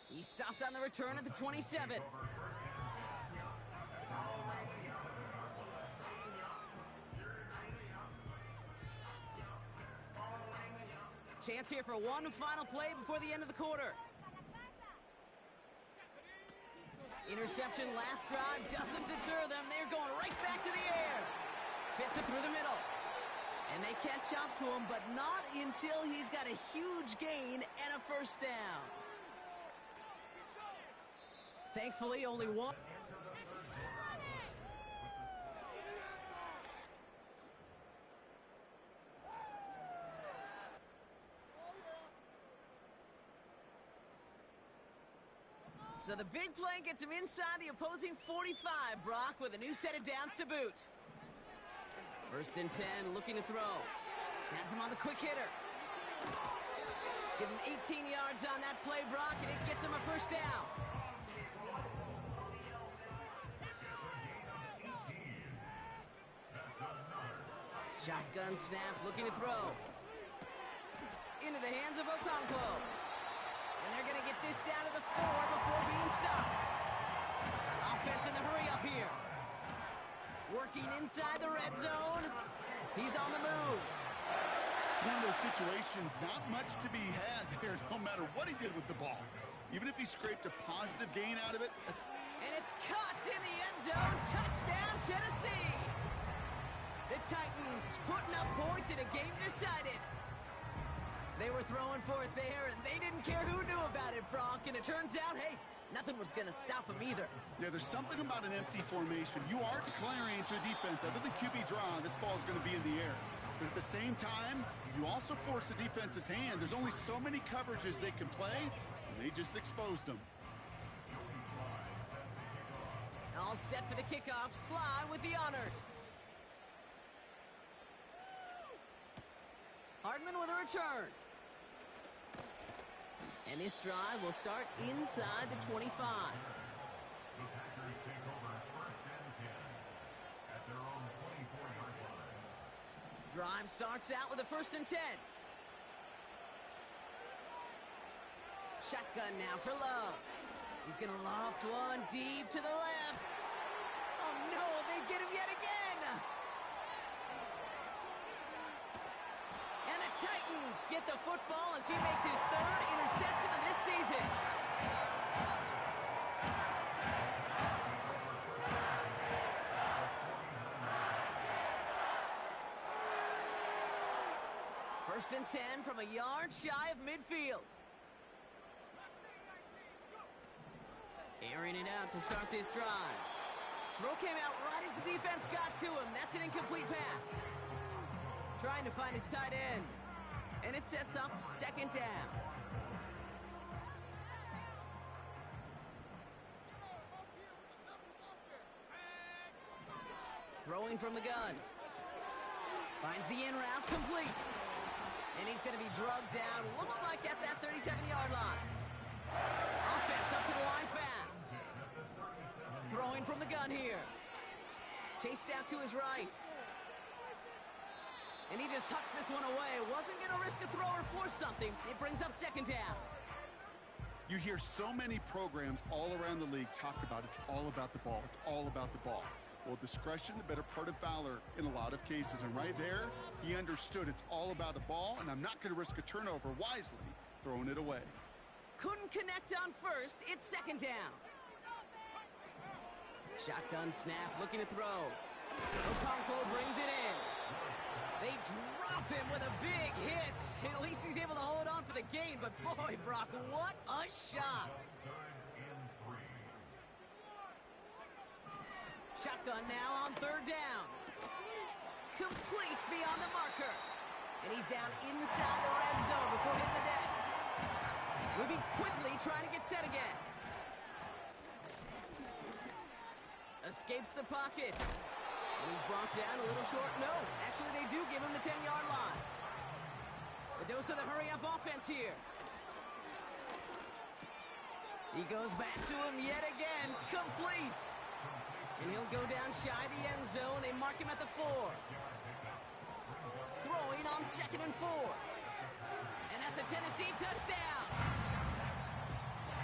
He stopped on the return at the 27. Chance here for one final play before the end of the quarter. Interception last drive doesn't deter them. They're going right back to the air. Fits it through the middle. And they catch up to him, but not until he's got a huge gain and a 1st down. Thankfully, only one. So the big play gets him inside the opposing 45, Brock, with a new set of downs to boot. 1st and 10, looking to throw. Has him on the quick hitter. Give him 18 yards on that play, Brock, and it gets him a 1st down. Shotgun snap, looking to throw. Into the hands of Okonkwo. And they're going to get this down to the 4 before being stopped. Offense in the hurry-up here. Working inside the red zone. He's on the move. It's one of those situations, not much to be had there, no matter what he did with the ball. Even if he scraped a positive gain out of it, And it's caught in the end zone. Touchdown, Tennessee. The Titans putting up points in a game decided. They were throwing for it there, and they didn't care who knew about it, Brock. And it turns out, hey, nothing was going to stop them either. Yeah, there's something about an empty formation. You are declaring to a defense, other than QB draw, this ball is going to be in the air. But at the same time, you also force the defense's hand. There's only so many coverages they can play, and they just exposed them. All set for the kickoff. Sly with the honors. Hardman with a return. And this drive will start inside the 25. The Packers take over first and 10 at their own 24-yard line. Drive starts out with a 1st and 10. Shotgun now for Love. He's going to loft one deep to the left. Oh, no, they get him yet again. And the Titans get the football as he makes his 3rd interception of this season. First and 10 from a yard shy of midfield. Airing it out to start this drive. Throw came out right as the defense got to him. That's an incomplete pass. Trying to find his tight end. And it sets up 2nd down. Throwing from the gun. Finds the in route complete. And he's going to be drugged down. Looks like at that 37-yard line. Offense up to the line fast. Throwing from the gun here. Chased out to his right. And he just hucks this one away. Wasn't going to risk a throw or force something. It brings up 2nd down. You hear so many programs all around the league talk about it's all about the ball. It's all about the ball. Well, discretion, the better part of valor in a lot of cases. And right there, he understood it's all about the ball, and I'm not going to risk a turnover, wisely throwing it away. Couldn't connect on 1st. It's 2nd down. Shotgun snap, looking to throw. Okonkwo brings it in. They drop him with a big hit. At least he's able to hold on for the gain. But boy, Brock, what a shot. Shotgun now on 3rd down. Complete beyond the marker. And he's down inside the red zone before hitting the deck. Moving quickly, trying to get set again. Escapes the pocket. And he's brought down a little short. No, actually they do give him the 10-yard line. A dose of the hurry-up offense here. He goes back to him yet again. Complete. And he'll go down shy of the end zone. They mark him at the 4. Throwing on 2nd and 4. And that's a Tennessee touchdown.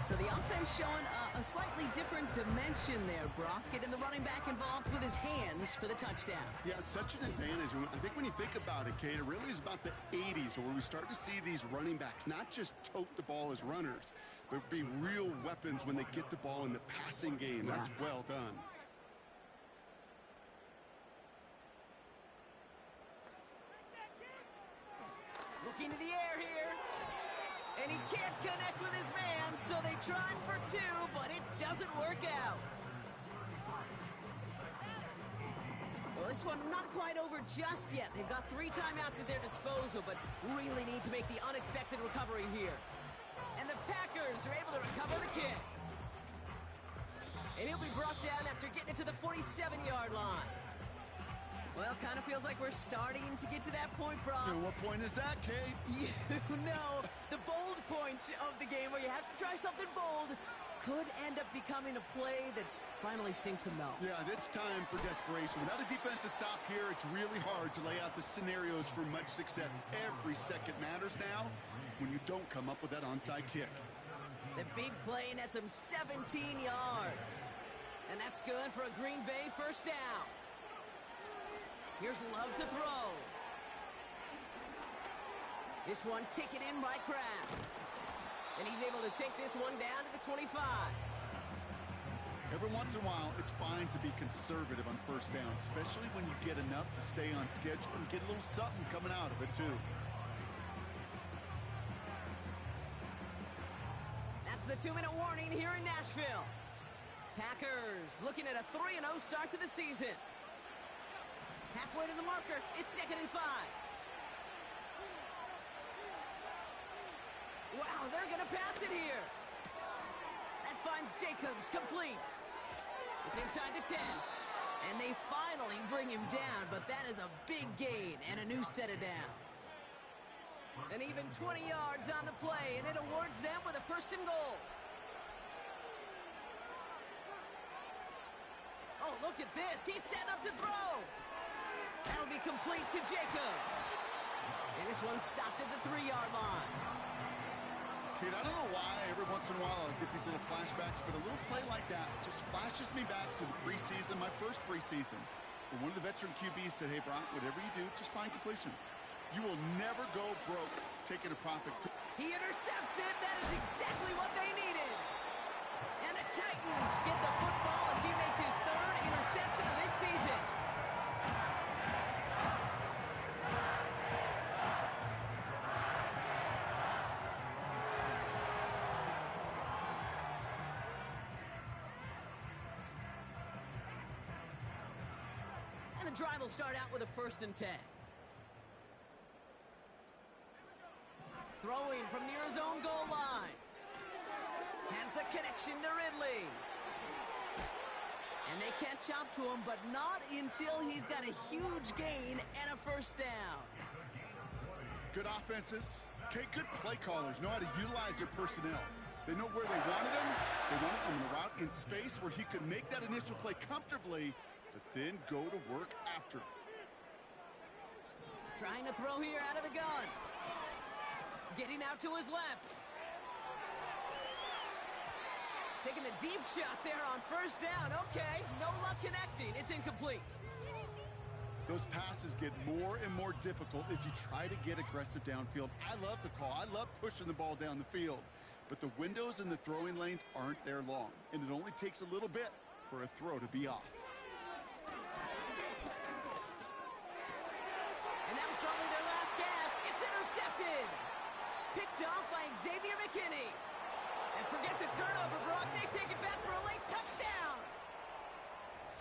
So the offense showing a slightly different dimension there, Brock. Getting the running back involved with his hands for the touchdown. Yeah, such an advantage. I think when you think about it, Kate, it really is about the 80s where we start to see these running backs not just tote the ball as runners, but be real weapons when they get the ball in the passing game. That's well done. Looking to the air here. And he can't connect with his man, so they tried for 2, but it doesn't work out. Well, this one not quite over just yet. They've got 3 timeouts at their disposal, but really need to make the unexpected recovery here. And the Packers are able to recover the kick. And he'll be brought down after getting it to the 47-yard line. Well, kind of feels like we're starting to get to that point, Brock. And what point is that, Kate? You know, the bold point of the game where you have to try something bold could end up becoming a play that finally sinks them, though. Yeah, it's time for desperation. Without a defensive stop here, it's really hard to lay out the scenarios for much success. Every second matters now when you don't come up with that onside kick. The big play nets him 17 yards. And that's good for a Green Bay 1st down. Here's Love to throw. This one taken in by Kraft. And he's able to take this one down to the 25. Every once in a while, it's fine to be conservative on first down, especially when you get enough to stay on schedule and get a little something coming out of it, too. That's the 2-minute warning here in Nashville. Packers looking at a 3-0 start to the season. Halfway to the marker, it's 2nd and 5. Wow, they're going to pass it here. That finds Jacobs complete. It's inside the 10. And they finally bring him down, but that is a big gain and a new set of downs. And even 20 yards on the play, and it awards them with a 1st and goal. Oh, look at this. He's set up to throw. That'll be complete to Jacobs. And this one's stopped at the 3-yard line. Kate, I don't know why every once in a while I get these little flashbacks, but a little play like that just flashes me back to the preseason, my first preseason. But one of the veteran QBs said, hey, Brock, whatever you do, just find completions. You will never go broke taking a profit. He intercepts it. That is exactly what they needed. And the Titans get the football as he makes his 3rd interception of this season. And the drive will start out with a 1st and 10. Throwing from near his own goal line. Has the connection to Ridley. And they can't chop to him, but not until he's got a huge gain and a 1st down. Good offenses. Okay, good play callers know how to utilize their personnel. They know where they wanted him. They wanted him in a route in space where he could make that initial play comfortably, but then go to work after. Trying to throw here out of the gun. Getting out to his left. Taking a deep shot there on 1st down. Okay, no luck connecting. It's incomplete. Those passes get more and more difficult as you try to get aggressive downfield. I love the call. I love pushing the ball down the field. But the windows in the throwing lanes aren't there long, and it only takes a little bit for a throw to be off. And that was probably their last gasp. It's intercepted. Picked off by Xavier McKinney. And forget the turnover, Brock. They take it back for a late touchdown.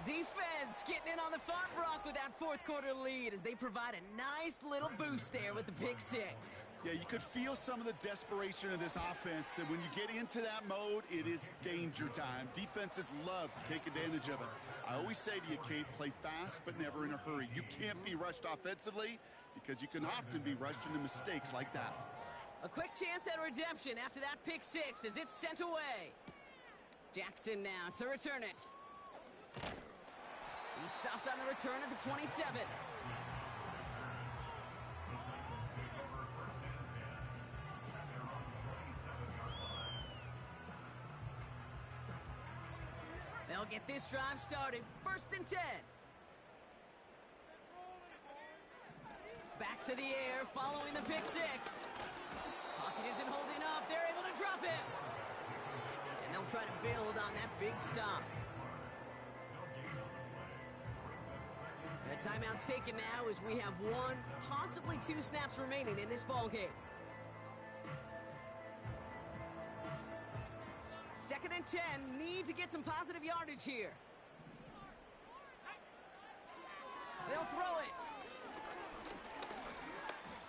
Defense getting in on the fun, Brock, with that 4th quarter lead as they provide a nice little boost there with the pick 6. Yeah, you could feel some of the desperation of this offense, and when you get into that mode, it is danger time. Defenses love to take advantage of it. I always say to you, Kate, play fast but never in a hurry. You can't be rushed offensively because you can often be rushed into mistakes like that. A quick chance at redemption after that pick 6 as it's sent away. Jackson now to return it. He stopped on the return at the 27. They'll get this drive started. 1st and 10. Back to the air following the pick 6. Pocket isn't holding up. They're able to drop him. And they'll try to build on that big stop. The timeout's taken now as we have 1, possibly 2 snaps remaining in this ball game. 2nd and 10. Need to get some positive yardage here. They'll throw it.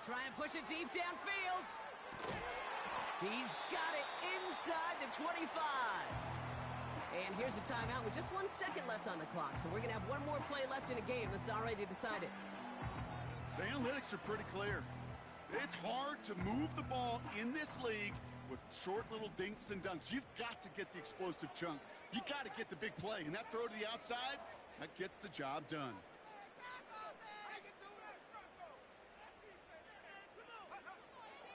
Try and push it deep downfield. He's got it inside the 25. And here's the timeout with just 1 second left on the clock. So we're going to have 1 more play left in a game that's already decided. The analytics are pretty clear. It's hard to move the ball in this league with short little dinks and dunks. You've got to get the explosive chunk. You got to get the big play. And that throw to the outside, that gets the job done.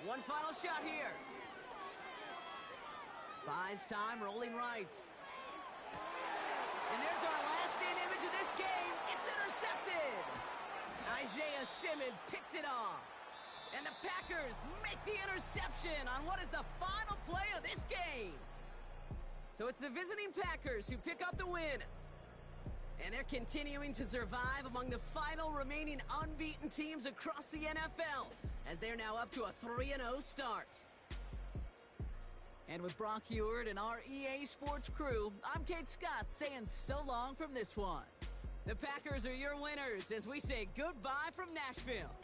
One final shot here. Buys time, rolling right. And there's our last-in image of this game. It's intercepted. Isaiah Simmons picks it off. And the Packers make the interception on what is the final play of this game. So it's the visiting Packers who pick up the win. And they're continuing to survive among the final remaining unbeaten teams across the NFL, as they're now up to a 3-0 start. And with Brock Heward and our EA Sports crew, I'm Kate Scott saying so long from this one. The Packers are your winners as we say goodbye from Nashville.